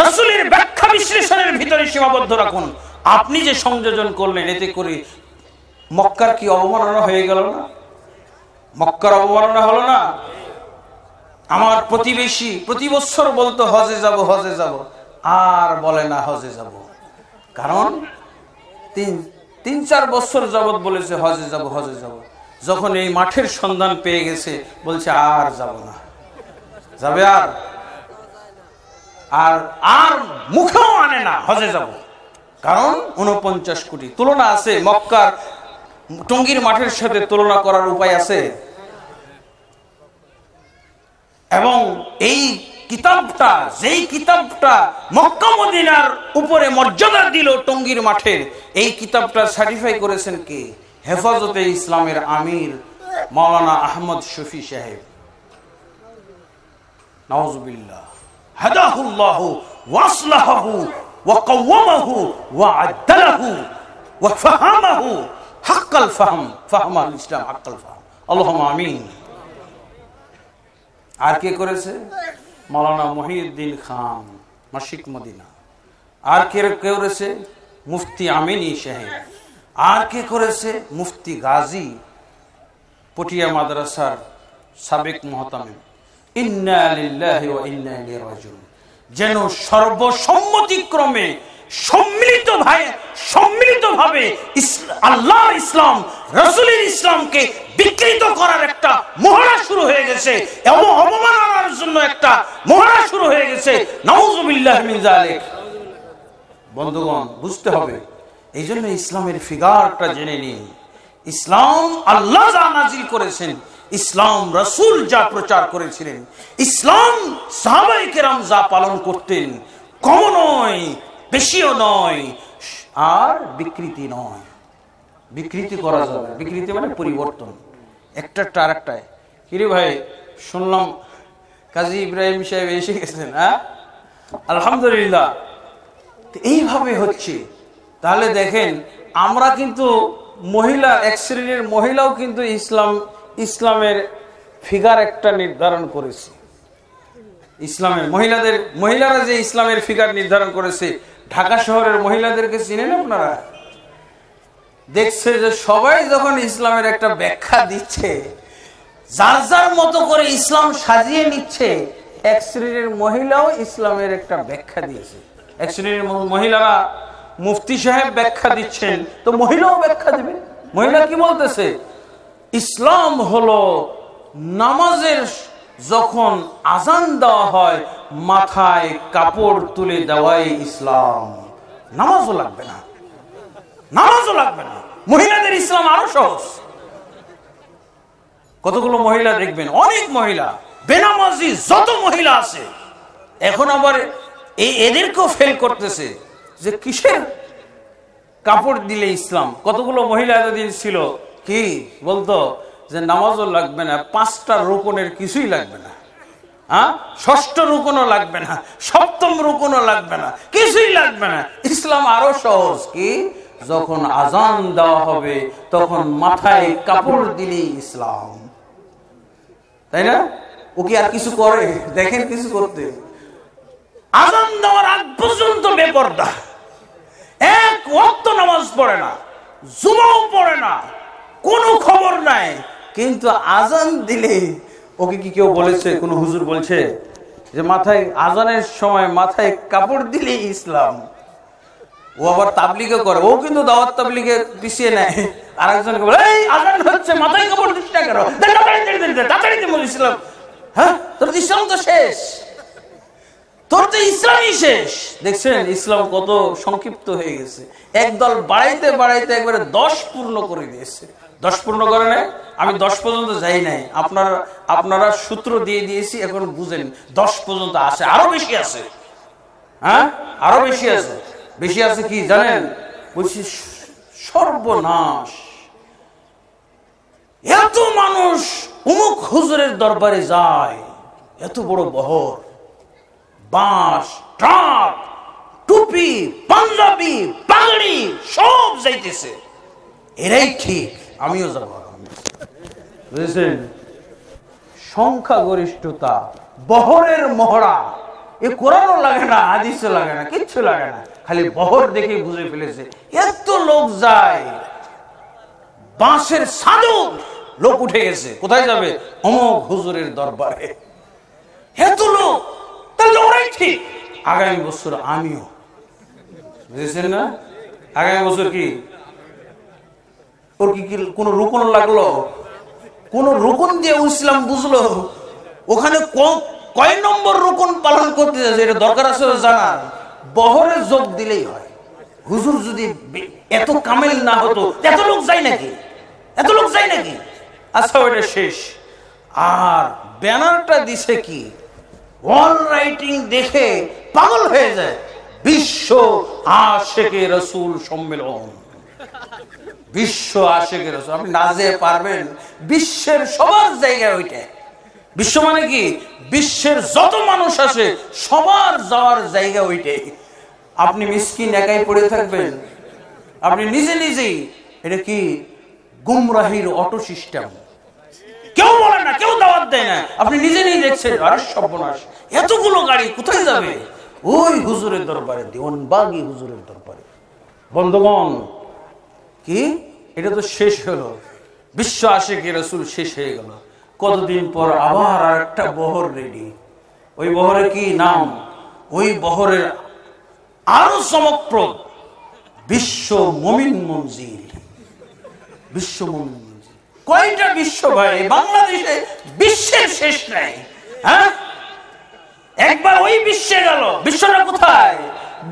A: রাসূলের ব্যাখ্যা বিশ্লেষণের ভিতরে সীমাবদ্ধ রাখুন। আপনি যে সংযোজন করলেন, এতে করে মক্কার কি অবমাননা হয়ে গেল না? মক্কার অবমাননা হলো না? আমার প্রতিবেশী প্রতি বছর বলতো হজে যাব, হজে যাব, আর বলে না হজে যাব। কারণ 3-4 বছর যাবত বলেছে হজে যাব, হজে যাব। যখন এই মাঠের সন্ধান পেয়ে গেছে বলছে আর যাব না। যাবে আর আর আর মুখেও আনে না হজে যাব। কারণ 49 কোটি। তুলনা আছে মক্কার টঙ্গীর মাঠের সাথে? তুলনা করার উপায় আছে? এবং এই কিতাবটা, যেই কিতাবটা মক্কা মদিনার উপরে মর্যাদা দিল টঙ্গীর মাঠের, এই কিতাবটা সার্টিফাই করেছেন কে? হেফাজতে ইসলামের আমির মাওলানা আহমদ শফি সাহেব, নাউজুবিল্লাহ। হাদাহুল্লাহু ওয়াসলাহু ওয়া কাওয়ামাহু ওয়া আদালাহু ওয়া ফাহামাহু হাক্কাল ফাহম, ফাহমাল ইসলাম হাক্কাল ফাহম, আল্লাহুম্মা আমিন। আর কে করেছে? মাওলানা মহিউদ্দিন খান, মাশিক মদিনা। আর কে করেছে? মুফতি আমিনী সাহেব। আর কে করেছে? মুফতি গাজী, পটিয়া মাদ্রাসার সাবেক মুহতামিম। ইন্না লিল্লাহি ওয়া ইন্না ইলাইহি রাজিউন। যেন সর্বসম্মতিক্রমে সম্মিলিতভাবে আল্লাহর ইসলাম, রাসূলের ইসলামকে বিকৃত করার একটা মহড়া শুরু হয়ে গেছে এবং অবমাননার জন্য একটা মহড়া শুরু হয়ে গেছে। নাউযুবিল্লাহি মিন যালিক। বন্ধুগণ, বুঝতে হবে, এই জন্য ইসলামের ফিগারটা জেনে নিন। ইসলাম আল্লাহ যা নাজিল করেছেন, ইসলাম রাসূল যা প্রচার করেছিলেন, ইসলাম সাহাবায়ে কেরাম যা পালন করতেন, কম নয়, বেশিও নয়, আর বিকৃতি নয়। বিকৃতি করা যাবে, বিকৃতি মানে পরিবর্তন, একটা আরেকটায়। কিরে ভাই, শুনলাম কাজী ইব্রাহিম সাহেব এসে গেছেন। আলহামদুলিল্লাহ। এইভাবে হচ্ছে। তাহলে দেখেন, আমরা কিন্তু মহিলা, এক শ্রেণীর মহিলাও কিন্তু ইসলামের ফিগার একটা নির্ধারণ করেছে। ইসলামের মহিলারা যে ইসলামের ফিগার নির্ধারণ করেছে, ঢাকা শহরের মহিলাদেরকে চিনেন আপনারা? দেখছে যে সবাই যখন ইসলামের একটা ব্যাখ্যা দিচ্ছে, যার যার মতো করে ইসলাম সাজিয়ে নিচ্ছে, এক শ্রেণীর মহিলাও ইসলামের একটা ব্যাখ্যা দিয়েছে। এক শ্রেণীর মহিলারা, মুফতি সাহেব ব্যাখ্যা দিচ্ছেন, তো মহিলাও ব্যাখ্যা দিবে। মহিলা কি বলতেছে? ইসলাম হলো নামাজের যখন আজান দেওয়া হয় মাথায় কাপড় তুলে দেওয়াই ইসলাম। নামাজও লাগবে না, নামাজও লাগবে না। মহিলাদের ইসলাম আরো সহজ। কতগুলো মহিলা দেখবেন, অনেক মহিলা বেনামাজি যত মহিলা আছে, এখন আবার এদেরকেও ফেল করতেছে যে কাপড় দিলে ইসলাম। কতগুলো মহিলা এতদিন ছিল কি বলতো যে নামাজও লাগবে না, 5টা রুকনের কিছুই লাগবে না, হ্যাঁ, 6ষ্ঠ রুকনও লাগবে না, 7ম রুকনও লাগবে না, কিছুই লাগবে না। ইসলাম আরো সহজ। কি যখন আজান দেওয়া হবে তখন মাথায় কাপড় দিলেই ইসলাম, তাই না? ও কি আর কিছু করে? দেখেন কিছু করতে, আজান দেওয়ার আগ পর্যন্ত বেপরদা, এক ওয়াক্ত নামাজ পড়ে না, জুমাও পড়ে না, কোনো খবর নাই। কিন্তু আজান দিলে ওকে কি কেউ বলেছে, কোন হুজুর বলছে যে মাথায় আজানের সময় মাথায় কাপড় দিলেই ইসলাম? ও আবার তাবলিগও করে, ও কিন্তু দাওয়াত তাবলিগের পিছিয়ে নেয়। আর একজনকে বলে এই আজান হচ্ছে মাথায় কাপড় দিস না কেন, তাড়াতাড়ি দে ইসলাম। হ্যাঁ, তোর ইসলাম তো শেষ, তোর তো ইসলামই শেষ। দেখছেন ইসলাম কত সংক্ষিপ্ত হয়ে গেছে। একদল বাড়াইতে বাড়াইতে একবারে 10 পূর্ণ করে দিয়েছে। 10 পূর্ণ করে নাই, আমি 10 পর্যন্ত যাই নাই, আপনারা সূত্র দিয়ে দিয়েছি, এখন বুঝেন 10 পর্যন্ত আছে, আরো বেশি আছে। হ্যাঁ, আরো বেশি আছে। বেশি আছে কি জানেন? বলছি সর্বনাশ, এত মানুষ অমুক হুজুরের দরবারে যায়, এত বড় বহর, বাঁশ, ট্রাক, টুপি, পাঞ্জাবি, পাগড়ি সব যাইতেছে। এরাই ঠিক, আমিও যাব। বুঝেছেন? সংখ্যাগরিষ্ঠতা, বহরের মহড়া, এ কোরআনও লাগে না, হাদিসও লাগে না, কিচ্ছু লাগে না, খালি বহর দেখে বুঝে ফেলেছে। এত লোক যায়, বাঁশের সাধু লোক উঠে গেছে, কোথায় যাবে? অমুক হুজুরের দরবারে। এত লোক, তাহলে ওরাই ঠিক। আগামী বছর আমিও, বুঝেছেন না? আগামী বছর কি ওর কি কোন রুকন লাগলো? কোন রুকন দিয়ে ইসলাম বুঝলো? ওখানে কয় নম্বর রুকন পালন করতে যাচ্ছে এটা দরকার আছে জানার। বহরে যোগ দিলেই হয়। হুজুর যদি এত কামেল না হতো, এত লোক যায় নাকি? এত লোক যায় নাকি? আচ্ছা, ওইটা শেষ। আর ব্যানারটা দিছে কি, ওয়াল রাইটিং দেখে পাগল হয়ে যায়, বিশ্ব আশেকে রসুল সম্মেলন। বিশ্ব আশেকে রসুল, আপনি না যেতে পারবেন, বিশ্বের সবার জায়গায় ওইটা। বিশ্ব মানে কি? বিশ্বের যত মানুষ আছে সবার যাওয়ার জায়গা ওইটাই। আপনি মিসকিন একাই পড়ে থাকবেন, আপনি নিজে নিজেই। এটা কি গুমরাহির অটো সিস্টেম, কেউ বলে না, কেউ দাওয়াত দেয় না, আপনি নিজে নিজে দেখছেন আরে সর্বনাশ, এতগুলো গাড়ি কোথায় যাবে? ওই হুজুরের দরবারে, দেওয়ানবাগী হুজুরের দরবারে। বন্ধুগণ, কি এটা তো শেষ হলো, বিশ্ব আশিকি রাসূল শেষ হয়ে গেল। কতদিন পর আবার আরেকটা বহর রেডি। ওই বহরে কি নাম? ওই বহরের আরো চমকপ্রদ, বিশ্ব মুমিন মঞ্জিল। বিশ্ব মুমিন মঞ্জিল কয়টা বিশ্ব ভাই? বাংলাদেশে বিশ্বের শেষ নাই। হ্যাঁ, একবার ওই বিশ্বে গেল, বিশ্বটা কোথায়?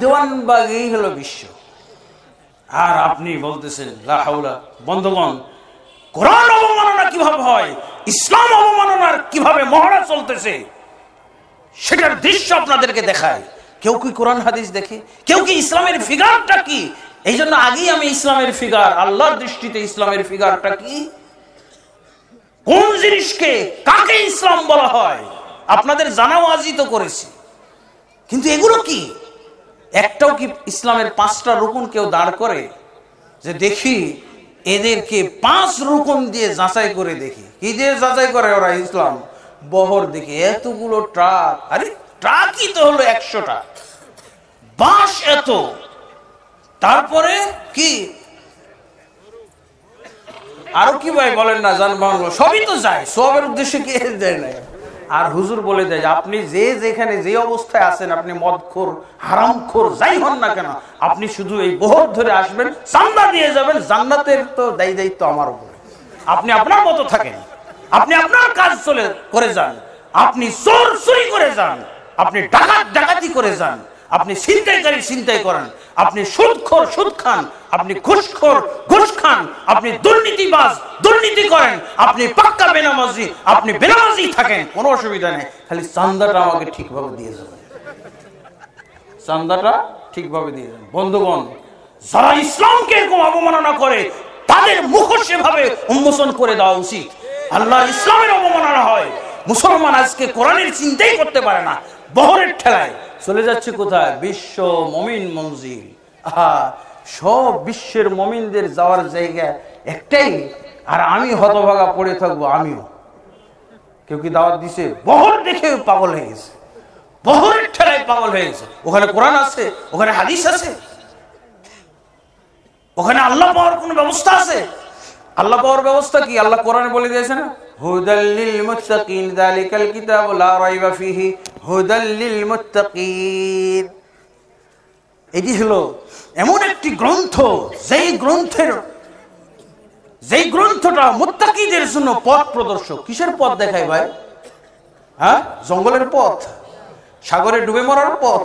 A: দেওয়ানবাগেই হলো বিশ্ব। আর আপনি বলতেছেন লা হাওলা। বন্ধুগণ, কোরআন অবমাননা কিভাবে হয়, ইসলাম অবমাননার কিভাবে মহড়া চলতেছে, সেটার দৃশ্য আপনাদেরকে দেখায়। কেউ কি কোরআন হাদিস দেখে, কেউ কি ইসলামের ফিগারটা কি। এই জন্য আগেই আমি ইসলামের ফিগার, আল্লাহর দৃষ্টিতে ইসলামের ফিগারটা কি, কোন জিনিসকে কাকে ইসলাম বলা হয় আপনাদের জানাও আজই তো করেছি। কিন্তু এগুলো কি একটাও কি ইসলামের 5টা রুকন কেউ দাঁড় করে যে দেখি এদেরকে 5 রুকন দিয়ে যাচাই করে দেখি? কি দিয়ে যাচাই করে ওরা? ইসলাম বহর দেখি, এতগুলো ট্রাক, আরে ট্রাকই তো হলো 100টা, বাঁশ এত, তারপরে কি আরো কি ভাই বলেন না, যানবাহন সবই তো যায়, সবের উদ্দেশ্যে কে দেয় না। আর হুজুর বলে দেয় আপনি যে যেখানে যে অবস্থায় আছেন, আপনি মদখোর, হারামখোর যাই হন না কেন, আপনি শুধু এই বহর ধরে আসবেন, চান্দা দিয়ে যাবেন, জান্নাতের তো দায়িত্ব আমার উপরে। আপনি আপনার মতো থাকেন, আপনি আপনার কাজ করে যান, আপনি চোর চুরি করে যান, আপনি ডাকাত ডাকাতি করে যান, আপনি ছিনতাইকারী ছিনতাই করেন, আপনি সুদখোর সুদ খান, আপনি ঘুষখোর ঘুষ খান, আপনি দুর্নীতিবাজ দুর্নীতি করেন, আপনি পাক্কা বেনামাজি, আপনি বেনামাজি থাকেন, কোনো অসুবিধা নেই, খালি চান্দাটা আমাকে ঠিকভাবে দিয়ে যাবেন, চান্দাটা ঠিকভাবে দিয়ে যাবেন। বন্ধুগণ, যারা ইসলামকে এরকম অবমাননা করে তাদের মুখোশ সেভাবে উন্মোচন করে দেওয়া উচিত। আল্লাহর ইসলামের অবমাননা হয়, মুসলমান আজকে কোরআনের চিন্তাই করতে পারে না, বহরের ঠেলায় চলে যাচ্ছে কোথায়? বিশ্ব মুমিন মঞ্জিল। সব বিশ্বের মুমিনদের যাওয়ার জায়গা একটাই, আর আমি হতভাগা পড়ে থাকবো। আমিও, কেউ কি দাওয়াত দিছে? বহর দেখে পাগল হয়ে গেছে, বহরের ঠেলায় পাগল হয়ে গেছে। ওখানে কোরআন আছে, ওখানে হাদিস আছে, ওখানে আল্লাহ পাওয়ার কোন ব্যবস্থা আছে? আল্লাহ পাওয়ার ব্যবস্থা কি? আল্লাহ কোরআনে বলে দিয়েছে না, হুদাল লিল মুত্তাকিন, যালিকাল কিতাবু লা রাইবা ফিহি হুদাল লিল মুত্তাকিন। এটি হলো এমন একটি গ্রন্থ, যেই গ্রন্থটা মুত্তাকিদের জন্য পথ প্রদর্শক। কিসের পথ দেখায় ভাই? হ্যাঁ, জঙ্গলের পথ, সাগরে ডুবে মরার পথ?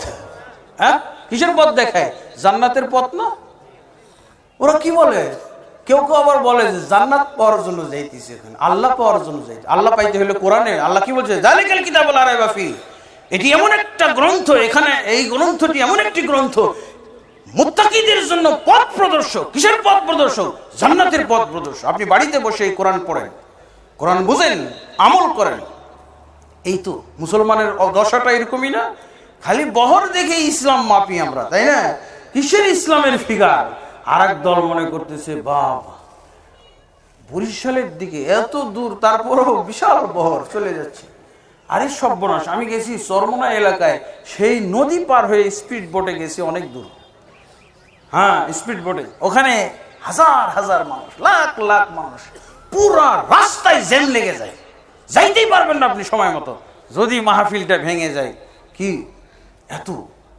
A: হ্যাঁ, কিসের পথ দেখায়? জান্নাতের পথ না? ওরা কি বলে? কেউ কেউ আবার বলে যে জান্নাত পাওয়ার জন্য যাইতেছে, আল্লাহ পাওয়ার জন্য যাইতে। আল্লাহ পাইতে হলে কোরআনে আল্লাহ কি বলছে? যালিকাল কিতাবু লা রাইবা ফিহি। এটি এমন একটা গ্রন্থ, এখানে এই গ্রন্থটি এমন একটি গ্রন্থ মুত্তাকিদের জন্য পথ প্রদর্শক। কিসের পথ প্রদর্শক? জান্নাতের পথ প্রদর্শক। আপনি বাড়িতে বসে এই কোরআন পড়েন, কোরআন বুঝেন, আমল করেন। এই তো মুসলমানের দশাটা এরকমই না? খালি বহর দেখে ইসলাম মাপি আমরা, তাই না? কিসের ইসলামের ফিগার? আর এক দল মনে করতেছে বাবা বরিশালের দিকে এত দূর, তারপরও বিশাল বহর চলে যাচ্ছে। আরে সর্বনাশ, আমি গেছি চরমোনা এলাকায়, সেই নদী পার হয়ে স্পিড বোটে গেছি অনেক দূর। হ্যাঁ, স্পিড বোটে, ওখানে হাজার হাজার মানুষ, লাখ লাখ মানুষ, পুরা রাস্তায় জ্যাম লেগে যায়, যাইতেই পারবেন না আপনি সময় মতো, যদি মাহফিলটা ভেঙে যায়। কি এত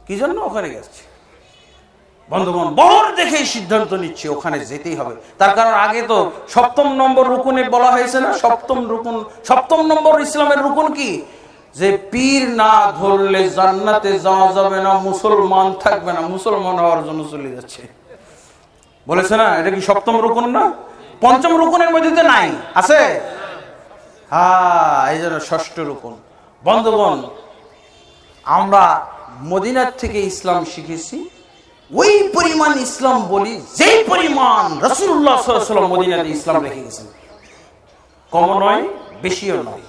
A: কি জন্য ওখানে গেছে? বন্ধুগণ, বহর দেখেই সিদ্ধান্ত নিচ্ছে ওখানে যেতেই হবে। তার কারণ আগে তো 7ম নম্বর রুকুনে বলা হয়েছে না, 7ম নম্বর ইসলামের রুকুন কি? যে পীর না ধরলে জান্নাতে যাওয়া যাবে না, মুসলমান থাকবে না, মুসলমান হওয়ার জন্য চলে যাচ্ছে, বলেছে না? এটা কি 7ম রুকুন না? 5ম রুকুনের মধ্যে নাই আছে? হ্যাঁ, এই জন্য 6ষ্ঠ রুকুন। বন্ধুগণ, আমরা মদিনার থেকে ইসলাম শিখেছি, ওই পরিমাণ ইসলাম বলি যেই পরিমাণ রাসূলুল্লাহ সাল্লাল্লাহু আলাইহি ওয়াসাল্লাম মদিনাতে ইসলাম রেখে গেছেন। কম নয়, বেশিও নয়,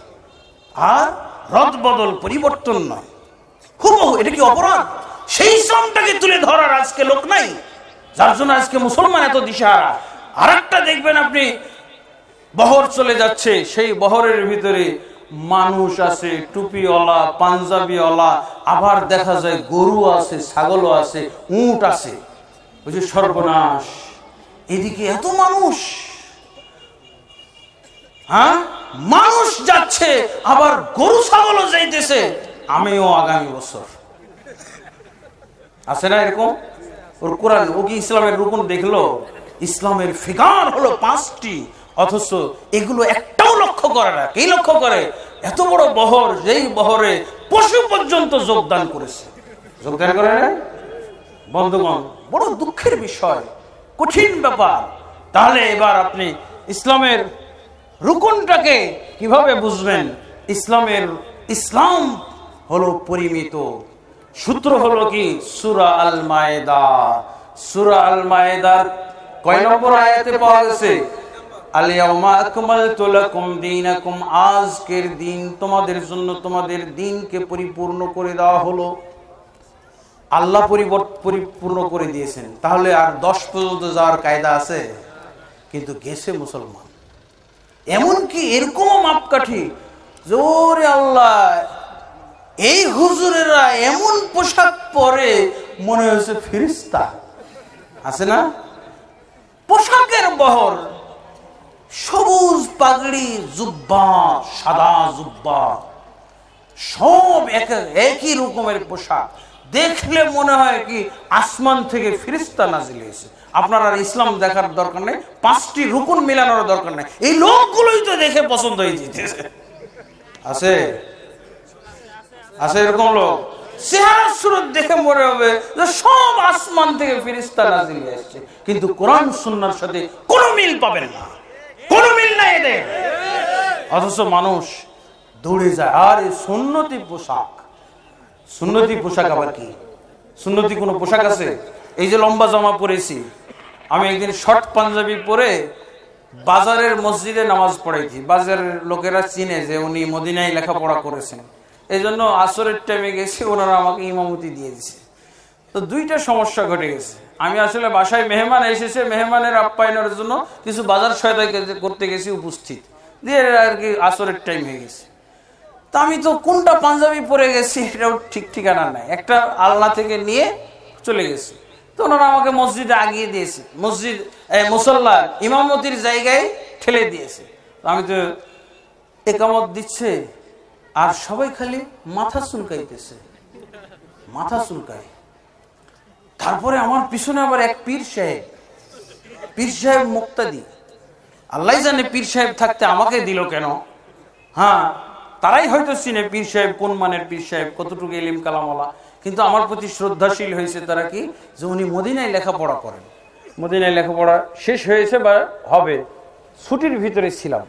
A: আর রদ বদল পরিবর্তন নয়, হুবহু। এটা কি অপরাধ? সেই ইসলামটাকে তুলে ধরার আজকে লোক নাই, যার জন্য আজকে মুসলমান এত দিশাহারা। আর একটা দেখবেন আপনি, বহর চলে যাচ্ছে, সেই বহরের ভিতরে মানুষ আছে, টুপিওয়ালা, পাঞ্জাবিওয়ালা, আবার দেখা যায় গরু আছে, ছাগলও আছে, উট আছে। ওই যে সর্বনাশ, এদিকে এত মানুষ, হ্যাঁ, মানুষ যাচ্ছে, আবার গরু ছাগলও যাইতেছে। আমিও আগামী বছর, আছে না এরকম? ওর কোরআন, ও কি ইসলামের রুকুন দেখলো? ইসলামের ফিগার হলো 5টি, অথচ এগুলো একটাও লক্ষ্য করে না। কে লক্ষ্য করে? এত বড় বহর, যেই বহরে পশু পর্যন্ত যোগদান করেছে, যোগদান করে না। বন্ধুগণ, বড় দুঃখের বিষয়, কঠিন ব্যাপার। তাহলে এবার আপনি ইসলামের রুকুনটাকে কিভাবে বুঝবেন? ইসলাম হলো পরিমিত। সূত্র হলো কি? সূরা আল মায়েদা। সূরা আল মায়েদার কয় নম্বর আয়াতে পাওয়া গেছে? আল-ইয়াওমা আকমালতু লাকুম দীনাকুম, আজকের দিন তোমাদের জন্য তোমাদের দ্বীনকে পরিপূর্ণ করে দেওয়া হলো। আল্লাহ পরিপূর্ণ করে দিয়েছেন, তাহলে আর 10 পর্যন্ত যাওয়ার কায়দা আছে? কিন্তু গেছে মুসলমান। এমনকি এরকমও মাপকাঠি, জোরে আল্লাহ, এই হুজুরেরা এমন পোশাক পরে মনে হয়েছে ফেরেশতা, আছে না? পোশাকের বহর, সবুজ পাগড়ি, জুব্বা, সাদা জুব্বা, সব একই রকমের পোশাক, দেখলে মনে হয় কি আসমান থেকে ফেরেশতা নাজিল হয়েছে। আপনার আর ইসলাম দেখার দরকার নেই, 5টি রুকুন মিলানোর দরকার নেই, এই লোকগুলোই তো দেখে পছন্দ হয়ে যেতেছে। আছে আছে এরকম লোক, চেহারা সুরত দেখে মনে হবে যে সব আসমান থেকে ফেরেশতা নাজিল হয়ে আসছে, কিন্তু কোরআন সুন্নাহর সাথে কোনো মিল পাবেন না, কোনো মিল নাই এদের। অথচ মানুষ দৌড়ে যায়, আর এই সুন্নতি পোশাক। সুন্নতি পোশাক আবার কি? সুন্নতি কোনো পোশাক আছে? এই যে লম্বা জামা পরেছি, আমি একদিন শর্ট পাঞ্জাবি পরে বাজারের মসজিদে নামাজ পড়াইছি। বাজারের লোকেরা চিনে যে উনি মদিনায় লেখাপড়া করেছেন, এই জন্য আসরের টাইমে গেছি, ওনারা আমাকে ইমামতি দিয়ে দিছে। তো দুইটা সমস্যা ঘটে গেছে। আমি আসলে বাসায় মেহমান এসেছে, মেহমানের আপ্যায়নের জন্য কিছু বাজার সহায়তা করতে গেছি, উপস্থিত দিয়ে আর কি আসরের টাইম হয়ে গেছে। তা আমি তো কোনটা পাঞ্জাবি পরে গেছি এটাও ঠিক ঠিকানা নাই, একটা আলনা থেকে নিয়ে চলে গেছি। তো ওনারা আমাকে মসজিদে আগিয়ে দিয়েছে, মুসল্লা ইমামতির জায়গায় ঠেলে দিয়েছে। আমি তো একামত দিচ্ছে আর সবাই খালি মাথা চুলকাইতেছে, মাথা চুলকায়। তারপরে আমার পিছনে আবার এক পীর সাহেব মুক্তাদি, আল্লাহ জানে পীর সাহেব থাকতে আমাকে দিল কেন। হ্যাঁ, তারাই হয়তো চিনে পীর সাহেব কোন মানের পীর সাহেব, কতটুকু ইলম কালামওয়ালা। কিন্তু আমার প্রতি শ্রদ্ধাশীল হয়েছে তারা, কি যে উনি মদিনায় লেখাপড়া করেন। মদিনায় লেখাপড়া শেষ হয়েছে বা হবে, ছুটির ভিতরে ছিলাম।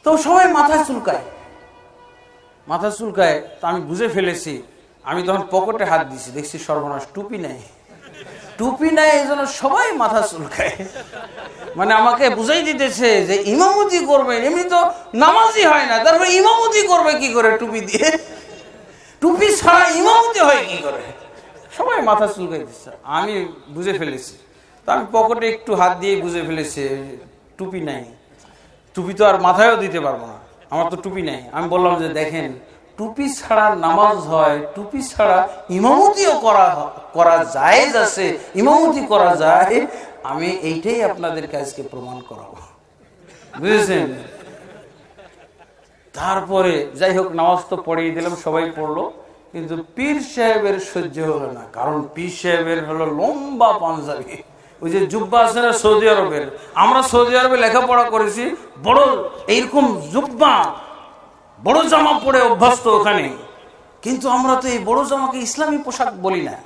A: তো সবাই মাথা চুলকায়। তো আমি বুঝে ফেলেছি। আমি তখন পকেটে হাত দিছি, দেখছি সর্বনাশ, টুপি নাই, এই জন্য সবাই মাথা চুলকায়। মানে আমাকে বুঝাই দিতেছে যে ইমামতি করবে, এমনি তো নামাজই হয় না, তারপরে ইমামতি করবে কি করে টুপি দিয়ে? টুপি ছাড়া ইমামতি হয় কি করে? সবাই মাথা চুলকাই দিচ্ছে। আমি বুঝে ফেলেছি। তো আমি পকেটে একটু হাত দিয়ে বুঝে ফেলেছি টুপি নাই। টুপি তো আর মাথায়ও দিতে পারবো না, আমার তো টুপি নাই। আমি বললাম যে দেখেন, টুপি ছাড়া নামাজ হয়, টুপি ছাড়া ইমামতিও করা যায়, ইমামতি করা যায়। আমি এইটাই আপনাদেরকে আজকে প্রমাণ করাবো, বুঝেছেন? তারপরে যাই হোক, নামাজ তো পড়িয়ে দিলাম, সবাই পড়লো। কিন্তু পীর সাহেবের সহ্য হলো না, কারণ পীর সাহেবের হলো লম্বা পাঞ্জাবি, ওই যে জুব্বা আছে না সৌদি আরবের। আমরা সৌদি আরবে লেখাপড়া করেছি, বড় এইরকম জুব্বা, বড় জামা পরে অভ্যস্ত ওখানে। কিন্তু আমরা তো এই বড় জামাকে ইসলামী পোশাক বলি না,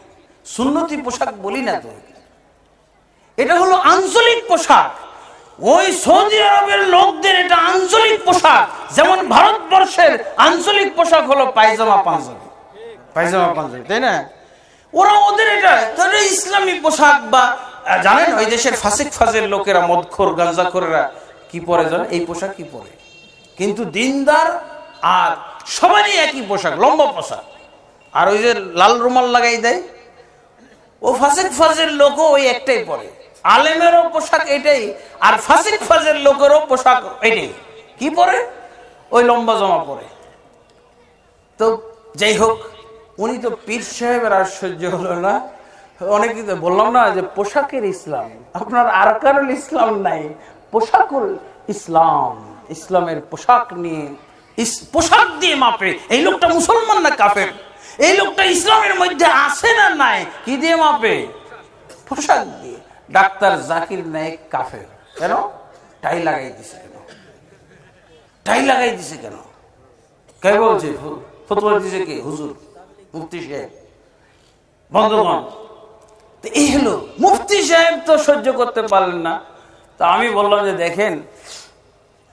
A: সুন্নতি পোশাক বলি না। তো এটা হলো আঞ্চলিক পোশাক। ওই সৌদি আরবের লোকদের এটা আঞ্চলিক পোশাক, যেমন ভারতবর্ষের আঞ্চলিক পোশাক হলো পায়জামা পাঞ্জাবি, তাই না? ওরা ওদের এটা ইসলামী পোশাক। বা জানেন ওই দেশের ফাসিক ফাজের লোকেরা, মদখোর গাঁজাখোরেরা কি পরে জানেন? এই পোশাক কি পরে। কিন্তু দিনদার আর সবারই একই পোশাক, লম্বা পোশাক। আর ওই যে লাল রুমাল লাগাই দেয়, ও ফাসিক ফাজের লোকও ওই একটাই পরে। আলেমেরও পোশাক এটাই, আর ফাসিক ফাজের লোকেরও পোশাক এটাই। কি পরে? ওই লম্বা জামা পরে। তো যাই হোক, উনি তো পীর সাহেবের আর সহ্য হলো না। অনেকে তো বললাম না যে পোশাকের ইসলাম, আপনার আরকানুল ইসলাম নাই, পোশাকুল ইসলাম। ইসলামের পোশাক নিয়ে, পোশাক দিয়ে মাপে এই লোকটা মুসলমান না কাফের, এই লোকটা ইসলামের মধ্যে আছে না নাই, কি দিয়ে মাপে? পোশাক দিয়ে। ডাক্তার জাকির নায়েক কাফের, কেন? টাই লাগাই দিছে কেন? কে বলছে? ফতোয়া দিছে কে? হুজুর, মুফতি সাহেব। বন্ধুগণ, এই হলো মুফতি সাহেব, তো সহ্য করতে পারলেন না। তা আমি বললাম যে দেখেন,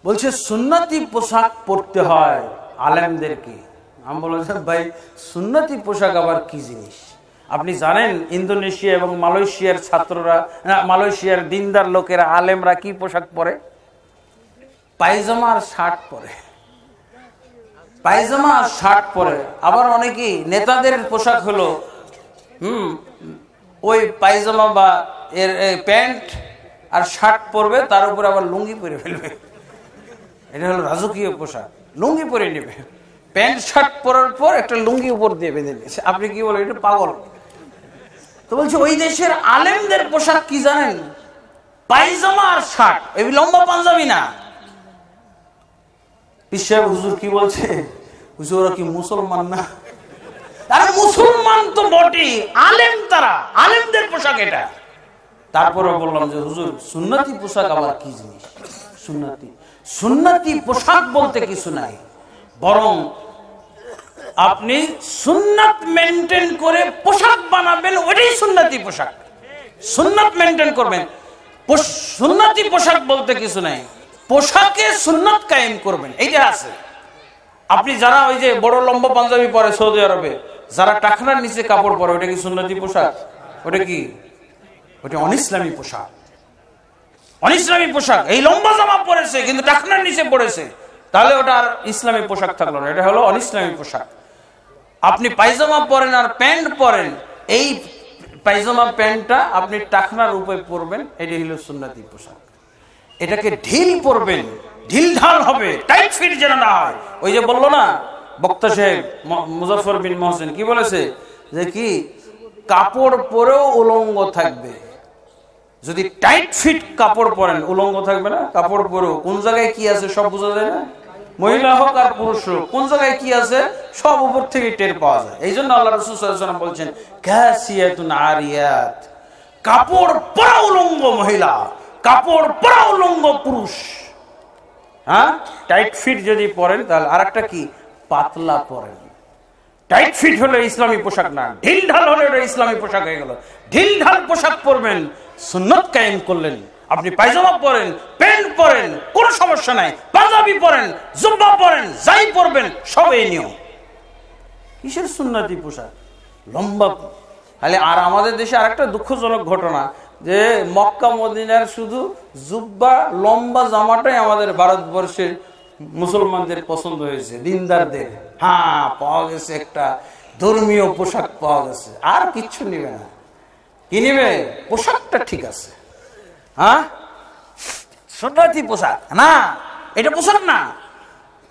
A: বলছে সুন্নতি পোশাক পরতে হয় আলেমদেরকে। আমি বললাম ভাই, সুন্নতি পোশাক আবার কি জিনিস? আপনি জানেন ইন্দোনেশিয়া এবং মালয়েশিয়ার ছাত্ররা, মালয়েশিয়ার দিনদার লোকেরা, আলেমরা কি পোশাক পরে? পায়জামা আর শার্ট পরে, পায়জামা আর শার্ট পরে। আবার অনেকেই নেতাদের পোশাক হলো ওই পায়জামা বা এর প্যান্ট আর শার্ট পরবে, তার উপরে আবার লুঙ্গি পরে ফেলবে। এটা হলো রাজকীয় পোশাক, লুঙ্গি পরে নেবে। প্যান্ট শার্ট পরার পর একটা লুঙ্গি উপর দিয়ে বেঁধে নিয়েছে। আপনি কি বলেন? এটা পাগল। তো বলছে ওই দেশের আলেমদের পোশাক কি জানেন? পায়জামা আর শার্ট, এই লম্বা পাঞ্জাবি না। পীর সাহেব হুজুর কি বলছে? হুজুর ওরা কি মুসলমান না? আরে মুসলমান তো বটে, আলেম তারা, আলেমদের পোশাক এটা। তারপরে বললাম যে হুজুর সুন্নতি পোশাক আবার কি জিনিস? সুন্নতি পোশাক বলতে কিছু নাই, বরং আপনি সুন্নাত মেনটেন করে পোশাক বানাবেন, ওইটাই সুন্নতি পোশাক। সুন্নাত মেনটেন করবেন। সুন্নতি পোশাক বলতে কিছু নাই, পোশাকে সুন্নাত কায়েম করবেন, এইটা আছে। আপনি যারা ওই যে বড় লম্বা পাঞ্জাবি পরে সৌদি আরবে, যারা টাকনার নিচে কাপড় পরে, ওইটা কি সুন্নতি পোশাক? ওটা কি? ওটা অনিসলামী পোশাক। অনিসলামী পোশাক। এই লম্বা জামা পরেছে কিন্তু টাকনার নিচে পড়েছে, তাহলে ওটা আর ইসলামী পোশাক থাকলো না, এটা হলো অনিসলামী পোশাক। আপনি পায়জামা পরেন আর প্যান্ট পরেন, এই পায়জামা প্যান্টটা আপনি টাকনার উপরে পরবেন, এটি হলো সুন্নতি পোশাক। এটাকে ঢিল পরবেন, ঢিল ঢাল হবে, টাইট ফিট যেন না হয়। ওই যে বললো না বক্তা সাহেব মুজাফফর বিন মহসিন, কি বলেছে যে কি কাপড় পরেও উলঙ্গ থাকবে। যদি টাইট ফিট কাপড় পরেন উলঙ্গ থাকবে না, কাপড় পরেও কোন জায়গায় কি আছে সব বোঝা যায় না, মহিলা হোক আর পুরুষ হোক, কোন জায়গায় কি আছে সব উপর থেকে টের পাওয়া যায়। এই জন্য আল্লাহ রাসূল সাল্লাল্লাহু আলাইহি ওয়াসাল্লাম বলছেন কাসিয়াতুন আরিয়াত, কাপড় পরা উলঙ্গ মহিলা, কাপড় পরা উলঙ্গ পুরুষ। হ্যাঁ, টাইট ফিট যদি পরেন তাহলে আরেকটা কি পাতলা পরেন। টাইট ফিট হলো ইসলামী পোশাক না, ঢিল ঢাল হলে এটা ইসলামী পোশাক হয়ে গেল। ঢিল ঢাল পোশাক পরবেন, সুন্নত কায়েম করলেন। আপনি পায়জামা পরেন, প্যান্ট পরেন, কোনো সমস্যা নাই, পাঞ্জাবি পরেন, জুব্বা পরেন, যাই পরবেন সব এই নিয়ম। কিসের সুন্নতি পোশাক লম্বা? তাহলে আর আমাদের দেশে আরেকটা দুঃখজনক ঘটনা যে মক্কা মদিনার শুধু জুব্বা লম্বা জামাটাই আমাদের ভারতবর্ষের মুসলমানদের পছন্দ হয়েছে, দিনদারদের। হ্যাঁ, পাওয়া গেছে একটা ধর্মীয় পোশাক পাওয়া গেছে, আর কিচ্ছু নিবে না। কি নিবে? পোশাকটা ঠিক আছে। হ্যাঁ, সুন্নতি পোশাক না, এটা পোশাক না।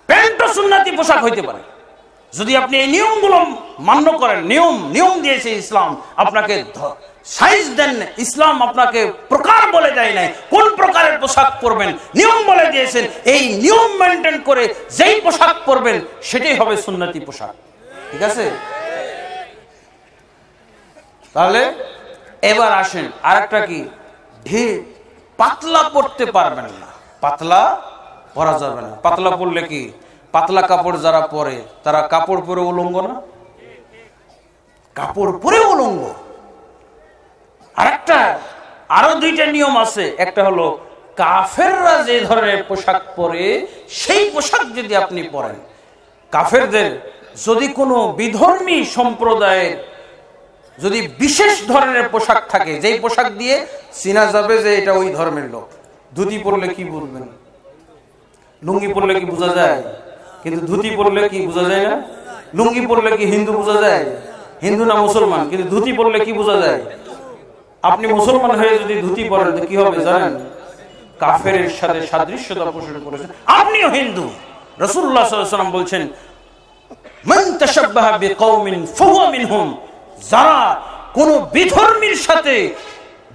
A: প্যান্টও সুন্নতি পোশাক হইতে পারে যদি আপনি এই নিয়মগুলো মান্য করেন। নিয়ম দিয়েছে ইসলাম, আপনাকে সাইজ দেন। ইসলাম আপনাকে প্রকার বলে দেয় নাই কোন প্রকারের পোশাক পরবেন, নিয়ম বলে দিয়েছেন। এই নিয়ম মেনটেন করে যেই পোশাক পরবেন সেটাই হবে সুন্নতি পোশাক। ঠিক আছে? তাহলে এবার আসেন আরেকটা কি, পাতলা পরতে পারবেন না, পাতলা পরা যাবে না। পাতলা পরলে কি, পাতলা কাপড় যারা পরে তারা কাপড় পরে উলঙ্গ না? কাপড় পরে উলঙ্গ। আরেকটা, আরো দুইটা নিয়ম আছে। একটা হলো কাফেররা যে ধরনের পোশাক পরে সেই পোশাক যদি আপনি পরেন, কাফেরদের যদি কোনো বিধর্মী সম্প্রদায়ের যদি বিশেষ ধরনের পোশাক থাকে, যেই পোশাক দিয়ে চিনা যাবে যে এটা ওই ধর্মের লোক। ধুতি পরলে কি বলবেন? লুঙ্গি পরলে কি বোঝা যায়? কিন্তু ধুতি পরলে কি বোঝা যায় না? লুঙ্গি পরলে কি হিন্দু বোঝা যায়? হিন্দু না মুসলমান। কিন্তু ধুতি পরলে কি বোঝা যায়? আপনি মুসলমান হয়ে যদি ধুতি পরেন তো কি হবে জানেন? কাফেরের সাথে সাদৃশ্যতা পোষণ করেছেন, আপনিও হিন্দু। রাসূলুল্লাহ সাল্লাল্লাহু আলাইহি ওয়াসাল্লাম বলছেন মান তাশাব্বাহা বিকাওমিন ফাহুয়া মিনহুম, যারা কোন বিধর্মীর সাথে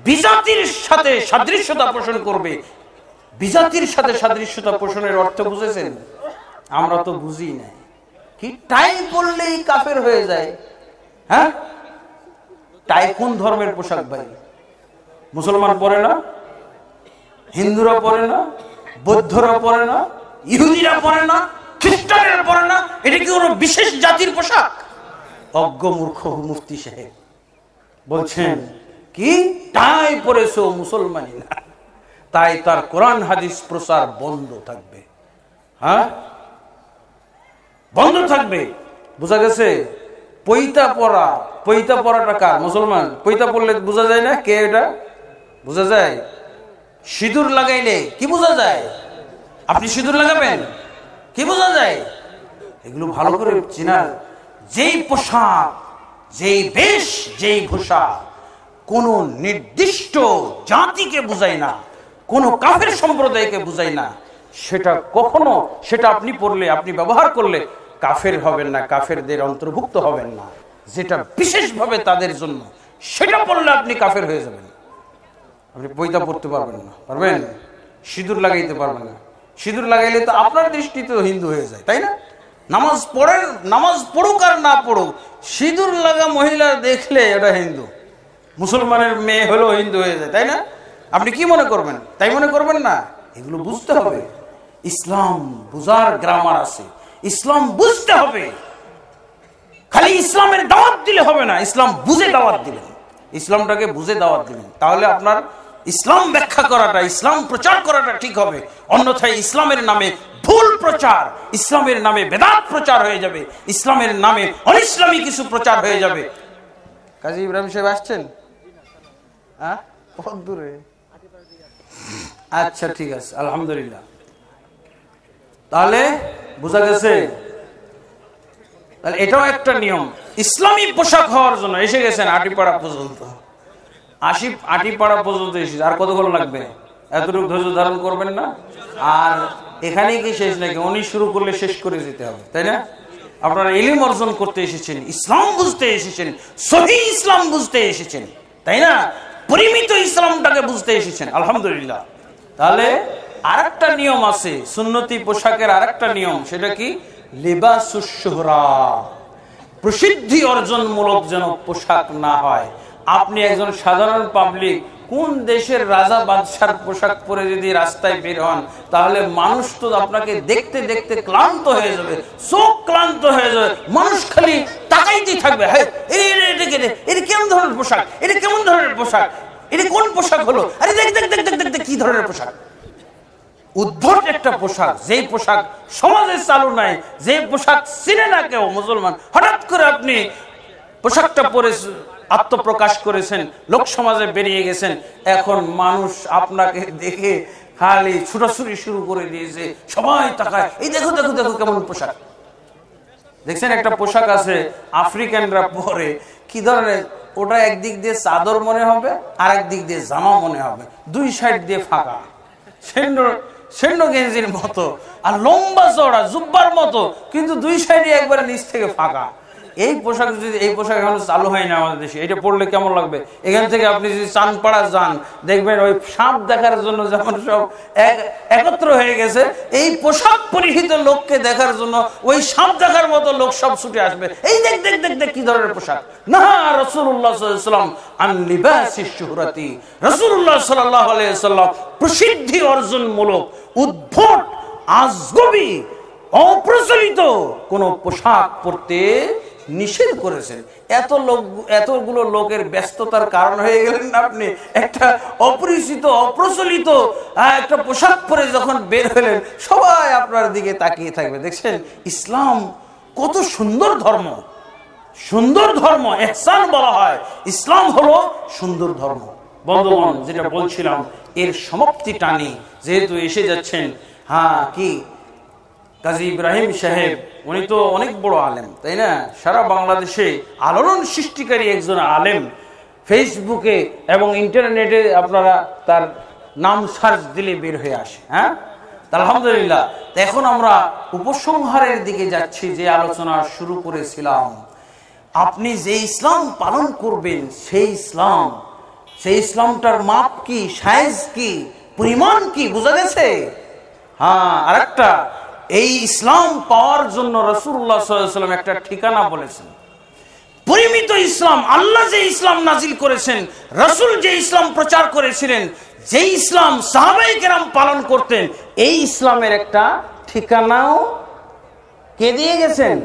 A: বিজাতির সাথে সাদৃশ্যতা পোষণ করবে। বিজাতির সাথে সাদৃশ্যতা পোষণের অর্থ বুঝেছেন? আমরা তো বুঝি না। কি টাই পরলেই কাফের হয়ে যায়? হ্যাঁ, টাই কোন ধর্মের পোশাক ভাই? মুসলমান পরে না, হিন্দুরা পরে না, বৌদ্ধরা পরে না, ইহুদিরা পরে না, খ্রিস্টানেরা পরে না। এটা কি কোনো বিশেষ জাতির পোশাক? অজ্ঞ মূর্খ মুফতি সাহেব বলছেন কি টাই পরেছো মুসলমানই না, তাই তার কোরআন হাদিস প্রচার বন্ধ থাকবে। হ্যাঁ, বন্ধ থাকবে। বোঝা গেছে? পৈতা পরাটা কার? মুসলমান। পৈতা পরলে বোঝা যায় না কে এটা? বোঝা যায়। সিঁদুর লাগাইলে কি বোঝা যায়? আপনি সিঁদুর লাগাবেন, কি বোঝা যায়? এগুলো ভালো করে চেনার। যেই পোশাক, যেই বেশ, যেই ভূষা কোন নির্দিষ্ট জাতিকে বুঝায় না, কোন কাফের সম্প্রদায়কে বুঝায় না। সেটা কখনো, সেটা আপনি পড়লে, আপনি ব্যবহার করলে কাফের হবেন না, কাফেরদের অন্তর্ভুক্ত হবেন না। যেটা বিশেষভাবে তাদের জন্য, সেটা পড়লে আপনি কাফের হয়ে যাবেন। আপনি পৈতা পড়তে পারবেন না, পারবেন? সিঁদুর লাগাইতে পারবেন না। সিঁদুর লাগাইলে তো আপনার দৃষ্টিতে হিন্দু হয়ে যায়, তাই না? নামাজ পড়েন, নামাজ পড়ুক আর না পড়ুক, সিঁদুর লাগা মহিলা দেখলে এটা হিন্দু। মুসলমানের মেয়ে হলেও হিন্দু হয়ে যায়, তাই না? আপনি কি মনে করবেন? তাই মনে করবেন না। এগুলো বুঝতে হবে। ইসলাম বুঝার গ্রামার আছে, ইসলাম বুঝতে হবে। খালি ইসলামের দাওয়াত দিলে হবে না, ইসলাম বুঝে দাওয়াত দিলেন, ইসলামটাকে বুঝে দাওয়াত দিলেন, তাহলে আপনার ইসলাম ব্যাখ্যা করাটা, ইসলাম প্রচার করাটা ঠিক হবে। অন্যথায় ইসলামের নামে ভুল প্রচার, ইসলামের নামে বেদাত প্রচার হয়ে যাবে, ইসলামের নামে অনিসলামী কিছু প্রচার হয়ে যাবে। কাজী ইব্রাহিম সাহেব আসছেন? হ্যাঁ, কত দূরে? আচ্ছা ঠিক আছে, আলহামদুলিল্লাহ। তাহলে বোঝা গেছে, তাহলে এটাও একটা নিয়ম। ইসলামী পোশাক হওয়ার জন্য এসে গেছেন আটিপাড়া পর্যন্ত, আটিপাড়া পর্যন্ত এসে, আর কতক্ষণ লাগবে? এতটুকু ধৈর্য ধারণ করবেন না? আর এখানে কি শেষ নাকি? উনি শুরু করলে শেষ করে যেতে হবে, তাই না? আপনারা ইলম অর্জন করতে এসেছেন, ইসলাম বুঝতে এসেছেন, সহিহ ইসলাম বুঝতে এসেছেন, তাই না? পরিমিত ইসলামটাকে বুঝতে এসেছেন, আলহামদুলিল্লাহ। তাহলে আরেকটা নিয়ম আছে সুন্নতি পোশাকের, আরেকটা নিয়ম, সেটা কি? লিবাসুশ শুহরা, প্রসিদ্ধি অর্জনমূলক যেন পোশাক না হয়। আপনি একজন সাধারণ পাবলিক কোন দেশের রাজা বাদশার পোশাক পরে যদি রাস্তায় বের হন, তাহলে মানুষ তো আপনাকে দেখতে দেখতে ক্লান্ত হয়ে যাবে, চোখ ক্লান্ত হয়ে যাবে, মানুষ খালি তাকাইতে থাকবে, হ্যাঁ এটা কেমন ধরনের পোশাক, এটা কেমন ধরনের পোশাক, এটা কোন পোশাক হলো, আরে দেখ দেখ দেখ দেখ দেখ কি ধরনের পোশাক। উদ্ভট একটা পোশাক, যেই পোশাক সমাজে চালু নাই, যে পোশাক চিনে না কেউ মুসলমান, হঠাৎ করে আপনি পোশাকটা পরে আত্মপ্রকাশ করেছেন, লোক সমাজে বেরিয়ে গেছেন, এখন মানুষ আপনাকে দেখে খালি ছুটাছুটি শুরু করে দিয়েছে, সবাই তাকায়, এই দেখো দেখো দেখো কেমন পোশাক। দেখছেন একটা পোশাক আছে আফ্রিকানরা পরে, কি ধরনের? ওটা একদিক দিয়ে চাদর মনে হবে, আর একদিক দিয়ে জামা মনে হবে, দুই সাইড দিয়ে ফাঁকা, সেন্ড গেঞ্জির মতো, আর লম্বা চড়া জুব্বার মতো, কিন্তু দুই সাইডে একবারে নিচ থেকে ফাঁকা। এই পোশাক যদি, এই পোশাক এখন চালু হয় না আমাদের দেশে, এটা পড়লে কেমন লাগবে? এখান থেকে আপনি যদি চানপাড়া যান, দেখবেন ওই সাপ দেখার জন্য যেমন সব একত্র হয়ে গেছে, এই পোশাক পরিহিত লোককে দেখার জন্য ওই সাপ দেখার মতো লোক সব ছুটে আসবে, এই দেখ দেখ দেখ দেখ কি ধরনের পোশাক। না, রাসূলুল্লাহ সাল্লাল্লাহু আলাইহি ওয়াসাল্লাম আন লিবাসিশ শুহরাতি, রাসূলুল্লাহ সাল্লাল্লাহু আলাইহি ওয়াসাল্লাম প্রসিদ্ধি অর্জনমূলক উদ্ভট আজগবি অপ্রচলিত কোন পোশাক পরতে নিষেধ করেছেন। এতগুলো লোকের ব্যস্ততার কারণ হয়ে গেলেন না আপনি? একটা অপরিচিত অপ্রচলিত একটা পোশাক পরে যখন বের হলেন, সবাই আপনার দিকে তাকিয়ে থাকবে। দেখছেন ইসলাম কত সুন্দর ধর্ম, সুন্দর ধর্ম, ইহসান বলা হয়, ইসলাম হলো সুন্দর ধর্ম। বন্ধুগণ, যেটা বলছিলাম, এর সমাপ্তি টানি যেহেতু এসে যাচ্ছেন, হ্যাঁ কি কাজী ইব্রাহিম সাহেব, উনি তো অনেক বড় আলেম, তাই না? সারা বাংলাদেশে আলোড়ন সৃষ্টিকারী একজন আলেম। ফেসবুকে এবং ইন্টারনেটে আপনারা তার নাম সার্চ দিলে বের হয়ে আসে। হ্যাঁ, আলহামদুলিল্লাহ। এখন আমরা উপসংহারের দিকে যাচ্ছি, যে আলোচনা শুরু করেছিলাম। আপনি যে ইসলাম পালন করবেন, সেই ইসলামটার মাপ কি, সাইজ কি, পরিমাণ কি, বোঝা গেছে? হ্যাঁ, আরেকটা, এই ইসলাম পাওয়ার জন্য রাসূলুল্লাহ সাল্লাল্লাহু আলাইহি ওয়াসাল্লাম একটা ঠিকানা বলেছেন। পরিমিত ইসলাম, আল্লাহ যে ইসলাম নাজিল করেছেন, রাসূল যে ইসলাম প্রচার করেছিলেন, যে ইসলাম সাহাবায়ে কেরাম পালন করতেন, এই ইসলামের একটা ঠিকানাও কে দিয়ে গেছেন?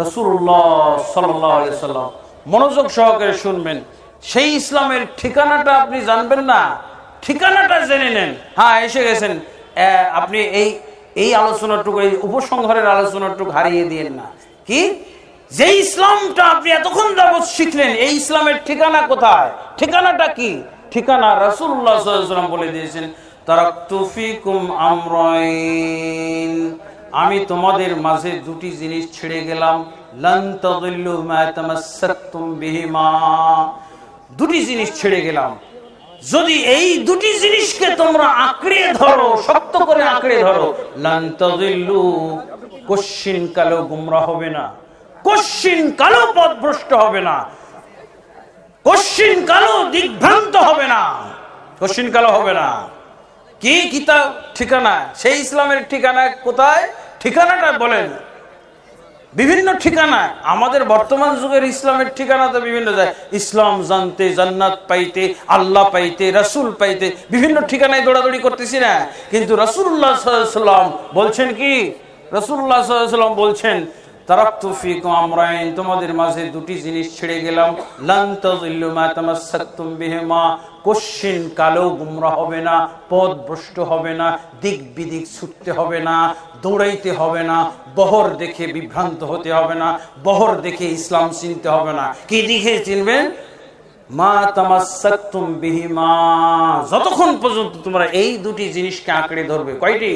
A: রাসূলুল্লাহ সাল্লাল্লাহু আলাইহি ওয়াসাল্লাম। মনোযোগ সহকারে শুনবেন, সেই ইসলামের ঠিকানাটা আপনি জানবেন না, ঠিকানাটা জেনে নেন। হ্যাঁ, এসে গেছেন। আপনি এই আলোচনাটুকু, এই উপসংহারের আলোচনাটুকু হারিয়ে দিয়েন না। কি, যে ইসলামটা আপনি এতক্ষণ যাবত শিখলেন, এই ইসলামের ঠিকানা কোথায়? ঠিকানাটা কি? ঠিকানা রাসূলুল্লাহ সাল্লাল্লাহু আলাইহি ওয়াসাল্লাম বলে দিয়েছেন, তারাকতু ফিকুম আমরাইন, আমি তোমাদের মাঝে দুটি জিনিস ছেড়ে গেলাম, লান তাযিল্লু মা তামাসসাকতুম বিহিমা, দুটি জিনিস ছেড়ে গেলাম, যদি এই দুটি জিনিসকে তোমরা আঁকড়ে ধরো, শক্ত করে আঁকড়ে ধরো, লান তাযিল্লু, কশিন কালো গুমরাহ হবে না, কশিন কালো পথভ্রষ্ট হবে না, কশিন কালো দিগ্ভ্রান্ত হবে না, কশিন কালো হবে না। কি কিতাব ঠিকানা? সেই ইসলামের ঠিকানা কোথায়? ঠিকানাটা বলেন। বিভিন্ন ঠিকানা, আমাদের বর্তমান যুগের ইসলামের ঠিকানা তো বিভিন্ন যায়। ইসলাম জানতে, জান্নাত পাইতে, আল্লাহ পাইতে, রাসূল পাইতে বিভিন্ন ঠিকানায় দৌড়াদৌড়ি করতেছি না? কিন্তু রাসূলুল্লাহ সাল্লাল্লাহু আলাইহি ওয়াসাল্লাম বলছেন কি? রাসূলুল্লাহ সাল্লাল্লাহু আলাইহি ওয়াসাল্লাম বলছেন, তারাকতু ফিকুম আমরাইন, তোমাদের মাঝে দুটি জিনিস ছেড়ে গেলাম, লান তাযিল্লু মা তামাসসাকতুম বিহিমা, কশিন কালো গুমরাহ হবে না, পথভ্রষ্ট হবে না, দিক বিদিক ছুটতে হবে না, দৌড়াইতে হবে না, বহর দেখে বিভ্রান্ত হতে হবে না, বহর দেখে ইসলাম চিনতে হবে না। কি দেখে চিনবেন? মা তামাসসাকতুম বিহিমা, যতক্ষণ পর্যন্ত তোমরা এই দুটি জিনিসকে আঁকড়ে ধরবে। কয়টি?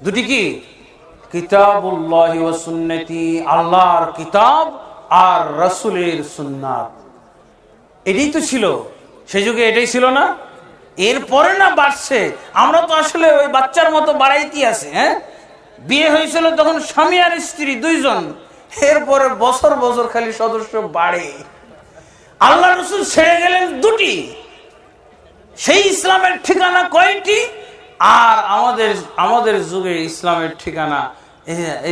A: দুটি কি? কিতাবুল্লাহি ওয়া সুন্নতি, আল্লাহর কিতাব আর রাসূলের সুন্নাত। এটাই তো ছিল সেই যুগে, এটাই ছিল না? এরপরে না বাড়ছে। আমরা তো আসলে ওই বাচ্চার মতো বাড়াইতে আছে। হ্যাঁ, বিয়ে হয়েছিল তখন স্বামী আর স্ত্রী দুইজন, এরপরে বছর বছর খালি সদস্য বাড়ে। আল্লাহ রাসূল ছেড়ে গেলেন দুটি, সেই ইসলামের ঠিকানা কয়টি? আর আমাদের যুগে ইসলামের ঠিকানা,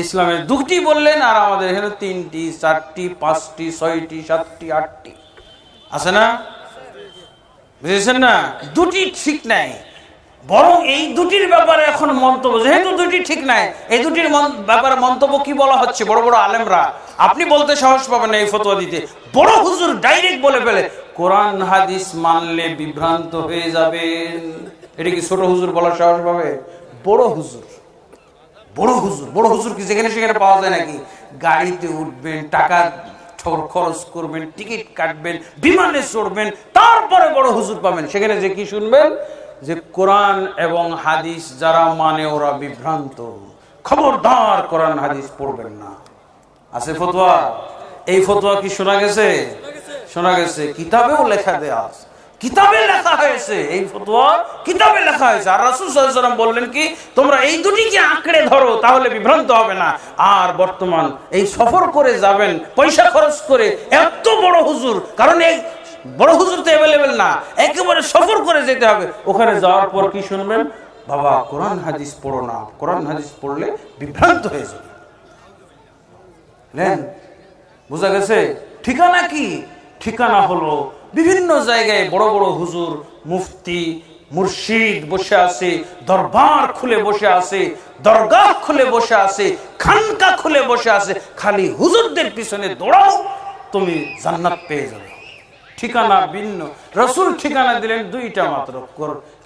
A: ইসলামের দুটি বললেন, আর আমাদের এখানে 3টি 4টি 5টি 6টি 7টি 8টি আছে না? বুঝেছেন না? দুটি ঠিক নাই, বরং এই দুটির ব্যাপারে এখন মন্তব্য, যেহেতু দুটি ঠিক নাই, এই দুটির ব্যাপারে মন্তব্য কি বলা হচ্ছে? বড় বড় আলেমরা, আপনি বলতে সাহস পাবেন না এই ফতোয়া দিতে, বড় হুজুর ডাইরেক্ট বলে ফেলে কোরআন হাদিস মানলে বিভ্রান্ত হয়ে যাবেন। এটা কি ছোট হুজুর বলার সাহস পাবে? বড় হুজুর, বড় হুজুর। বড় হুজুর কি যেখানে সেখানে পাওয়া যায় নাকি? গাড়িতে উঠবেন, টাকা খরচ করবেন, টিকিট কাটবেন, বিমানে চড়বেন, তারপরে বড় হুজুর পাবেন। সেখানে যে কি শুনবেন? যে কোরআন এবং হাদিস যারা মানে ওরা বিভ্রান্ত, খবরদার কোরআন হাদিস পড়বেন না। আছে ফতোয়া? এই ফতোয়া কি শোনা গেছে? শোনা গেছে, কিতাবেও লেখা দেয়া আছে, কিতাবে লেখা হয়েছে, এই ফতোয়া কিতাবে লেখা হয়েছে। আর রাসূল সাল্লাল্লাহু আলাইহি ওয়াসাল্লাম বললেন কি, তোমরা এই দুটিকে আঁকড়ে ধরো, তাহলে বিভ্রান্ত হবে না। আর বর্তমান এই সফর করে যাবেন, পয়সা খরচ করে, এত বড় হুজুর, কারণ এই বড় হুজুর তো অ্যাভেলেবেল না, একেবারে সফর করে যেতে হবে। ওখানে যাওয়ার পর কি শুনবেন? বাবা কোরআন হাদিস পড়ো না, কোরআন হাদিস পড়লে বিভ্রান্ত হয়ে যাবে। বুঝা গেছে? ঠিকানা কি? ঠিকানা হলো বিভিন্ন জায়গায় বড় বড় হুজুর, মুফতি, মুর্শিদ বসে আছে, দরবার খুলে বসে আছে, দরগাহ খুলে বসে আছে, খানকা খুলে বসে আছে। খালি হুজুরদের পিছনে দৌড়াও, তুমি জান্নাত পেয়ে যাবে। ঠিকানা ভিন্ন। রাসূল ঠিকানা দিলেন দুইটা মাত্র,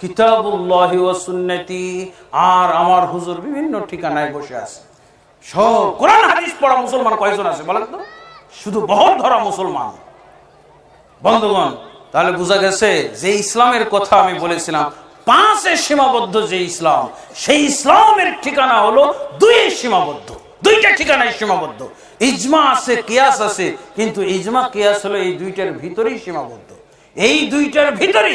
A: কিতাবুল্লাহি ওয়া সুন্নতি, আর আমার হুজুর বিভিন্ন ঠিকানায় বসে আছে। সব কোরআন হাদিস পড়া মুসলমান কয়জন আছে বলেন তো? শুধু বহর ধরা মুসলমান। বন্ধুগণ, তাহলে বোঝা গেছে যে ইসলামের কথা আমি বলেছিলাম 5-এ সীমাবদ্ধ যে ইসলাম, সেই ইসলামের ঠিকানা হলো 2-এ সীমাবদ্ধ। দুইটা ঠিকানায় সীমাবদ্ধ। ইজমা আছে, কিয়াস আছে, কিন্তু ইজমা কিয়াস হলো এই দুইটার ভিতরেই সীমাবদ্ধ। এই দুইটার ভিতরে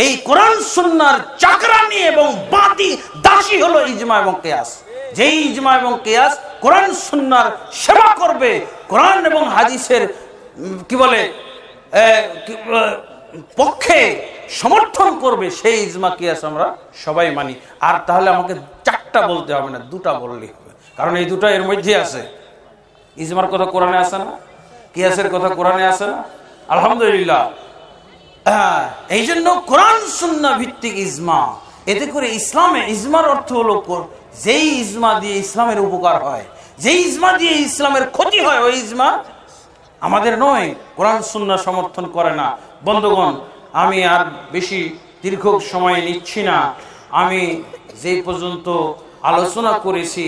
A: এই কোরআন সুন্নাহর চাকরানি এবং বাতি দাসী হলো ইজমা এবং কিয়াস। যেই ইজমা এবং কিয়াস কোরআন সুন্নাহর সেবা করবে, কোরআন এবং হাদিসের কি বলে পক্ষে সমর্থন করবে, সেই ইজমা কিয়াস আমরা সবাই মানি। আর তাহলে আমাকে 4টা বলতে হবে না, 2টা বললেই হবে, কারণ এই দুটো এর মধ্যে আছে। ইজমার কথা কোরআনে আছে না? কিয়াসের কথা কোরআনে আছে না? আলহামদুলিল্লাহ। এই জন্য কোরআন সুন্নাহ ভিত্তিক ইজমা, এতে করে ইসলামে ইজমার অর্থ হলো যেই ইজমা দিয়ে ইসলামের উপকার হয়, যেই ইজমা দিয়ে ইসলামের ক্ষতি হয়, ওই ইজমা আমাদের নয়, কোরআন সুন্নাহ সমর্থন করে না। বন্ধুগণ, আমি আর বেশি দীর্ঘ সময় নিচ্ছি না। আমি যে পর্যন্ত আলোচনা করেছি,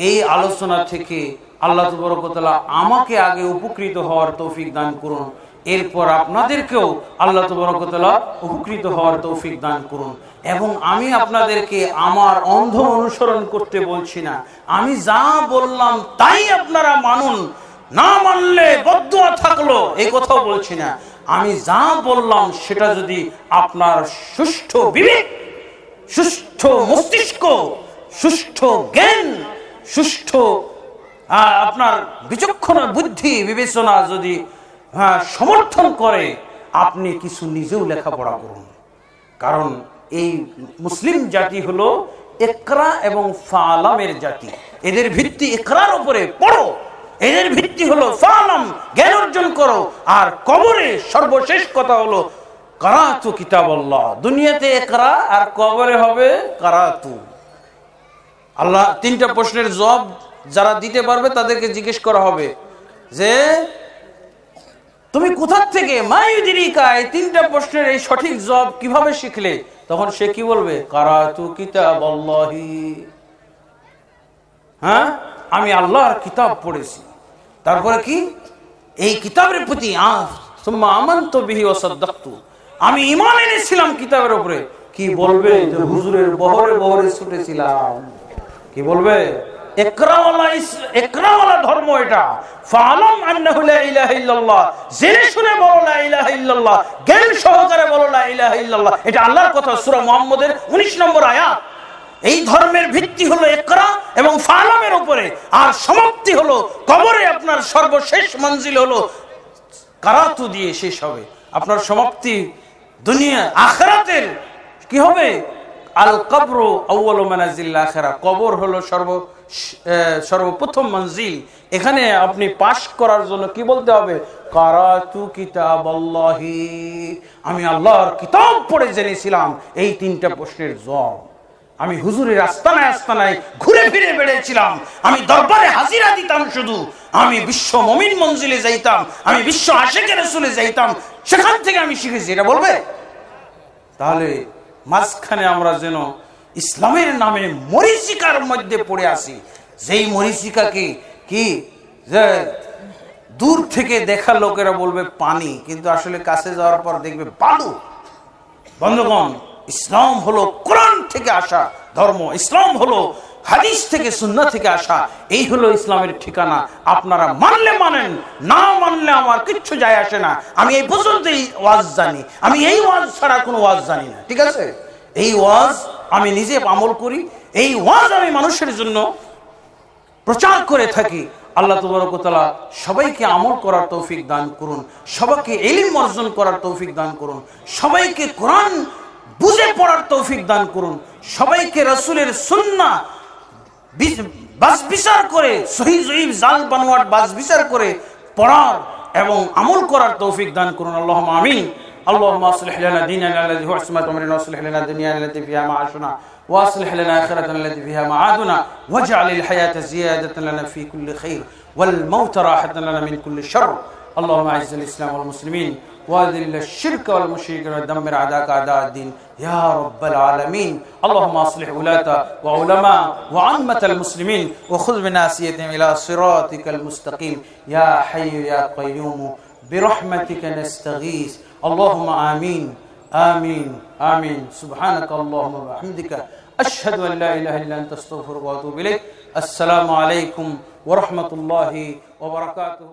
A: এই আলোচনা থেকে আল্লাহ তাবারক ওয়া তাআলা আমাকে আগে উপকৃত হওয়ার তৌফিক দান করুন, এরপর আপনাদেরকেও আল্লাহ তাবারক ওয়া তাআলা উপকৃত হওয়ার তৌফিক দান করুন। এবং আমি আপনাদেরকে আমার অন্ধ অনুসরণ করতে বলছি না, আমি যা বললাম তাই আপনারা মানুন, না মানলে বদদুয়া থাকলো, এই কথাও বলছি না। আমি যা বললাম সেটা যদি আপনার সুষ্ঠ বিবেক, সুষ্ঠ মস্তিষ্ক, সুষ্ঠ জ্ঞান, সুষ্ঠ আপনার বিচক্ষণ বুদ্ধি বিবেচনা যদি সমর্থন করে, আপনি কিছু নিজেও লেখাপড়া করুন। কারণ এই মুসলিম জাতি হলো ইকরা এবং ফালামের জাতি। এদের ভিত্তি ইকরার উপরে, পড়ো। এদের ভিত্তি হলো ফালাম, জ্ঞান অর্জন করো। আর কবরে সর্বশেষ কথা হলো কারাতু কিতাবাল্লাহ। দুনিয়াতে ইকরা, আর কবরে হবে কারাতু। আল্লাহ 3টা প্রশ্নের জবাব যারা দিতে পারবে তাদেরকে জিজ্ঞেস করা হবে যে তুমি কোথা থেকে, মায়ুদিরিকা, এই 3টা প্রশ্নের এই সঠিক জবাব কিভাবে শিখলে? তখন সে কি বলবে? কারাতু কিতাবাল্লাহি, হ্যাঁ আমি আল্লাহর কিতাব পড়েছি। তারপরে কি? এই কিতাবের প্রতি সুম্মা আমানতু বিহি ওয়া সাদ্দাকতু, আমি ঈমান এনেছিলাম কিতাবের উপরে। কি বলবে যে হুজুরের বহরে বহরে ছুটেছিলাম, কি বলবে? ইকরাওয়ালা ধর্ম এটা। ফাআলাম আন্নাহু লা ইলাহা ইল্লাল্লাহ, জেনে শুনে বলো লা ইলাহা ইল্লাল্লাহ, জ্ঞান সহকারে বলো লা ইলাহা ইল্লাল্লাহ। এটা আল্লাহর কথা, সূরা মুহাম্মদের 19 নম্বর আয়াত। এই ধর্মের ভিত্তি হলো ইকরা এবং ফালামের উপরে, আর সমাপ্তি হলো কবরে। আপনার সর্বশেষ মঞ্জিল হলো কারাতু দিয়ে শেষ হবে। আপনার সমাপ্তি দুনিয়া আখিরাতের কি হবে? আল কবর আউয়ালু মানাজিল আখিরা, কবর হলো সর্বপ্রথম মঞ্জিল। এখানে আপনি পাশ করার জন্য কি বলতে হবে? কারাতু কিতাবাল্লাহি, আমি আল্লাহর কিতাব পড়ে জেনেছিলাম। এই তিনটা প্রশ্নের জবাব। আমি হুজুরের আস্তানায় আস্তানায় ঘুরে ফিরে বেড়েছিলাম, আমি দরবারে হাজিরা দিতাম শুধু, আমি বিশ্ব মুমিন মঞ্জিলে যাইতাম, আমি বিশ্ব আশিকে রাসূলে যাইতাম, সেখান থেকে আমি শিখেছি। এটা বলবে? তাহলে মাঝখানে আমরা যেন ইসলামের নামে মরীচিকার মধ্যে পড়ে আসি, যেই মরীচিকাকে কি যে দূর থেকে দেখা লোকেরা বলবে পানি, কিন্তু আসলে কাছে যাওয়ার পর দেখবে বালু। বন্ধুগণ, ইসলাম হলো কোরআন থেকে আসা ধর্ম, ইসলাম হলো হাদিস থেকে সুন্নাহ থেকে আসা। এই হলো ইসলামের ঠিকানা। আপনারা মানলে মানেন, না মানলে আমার কিচ্ছু যায় আসে না। আমি এই পর্যন্তই ওয়াজ জানি, আমি এই ওয়াজ ছাড়া কোনো ওয়াজ জানি না। ঠিক আছে? এই ওয়াজ আমি নিজে আমল করি, এই ওয়াজ আমি মানুষের জন্য প্রচার করে থাকি। আল্লাহ তাবারক ওয়া তাআলা সবাইকে আমল করার তৌফিক দান করুন, সবাইকে ইলম অর্জন করার তৌফিক দান করুন, সবাইকে কোরআন বুঝে পড়ার তৌফিক দান করুন, সবাইকে রাসূলের সুন্নাহ বাস বিচার করে, সহিহ জয়ীফ জাল বানোয়াট বাস বিচার করে পড়ার এবং আমল করার তৌফিক দান করুন। আল্লাহুম্মা আমিন। اللهم اصلح لنا ديننا الذي هو عصمة أمرنا، واصلح لنا دنيانا التي فيها معاشنا، واصلح لنا آخرتنا التي فيها معادنا، واجعل الحياة زيادة لنا في كل خير والموت راحة لنا من كل شر. اللهم أعز الإسلام والمسلمين وأذل الشرك والمشركين ودمر أعداءك أعداء الدين يا رب العالمين. اللهم أصلح ولاة وعلماء وعامة المسلمين وخذ بناصيتهم إلى صراطك المستقيم يا حي يا قيوم برحمتك نستغيث. اللهم آمين آمين آمين. سبحانك اللهم وبحمدك أشهد أن لا إله إلا أنت أستغفرك وأتوب إليك. السلام عليكم ورحمة الله وبركاته.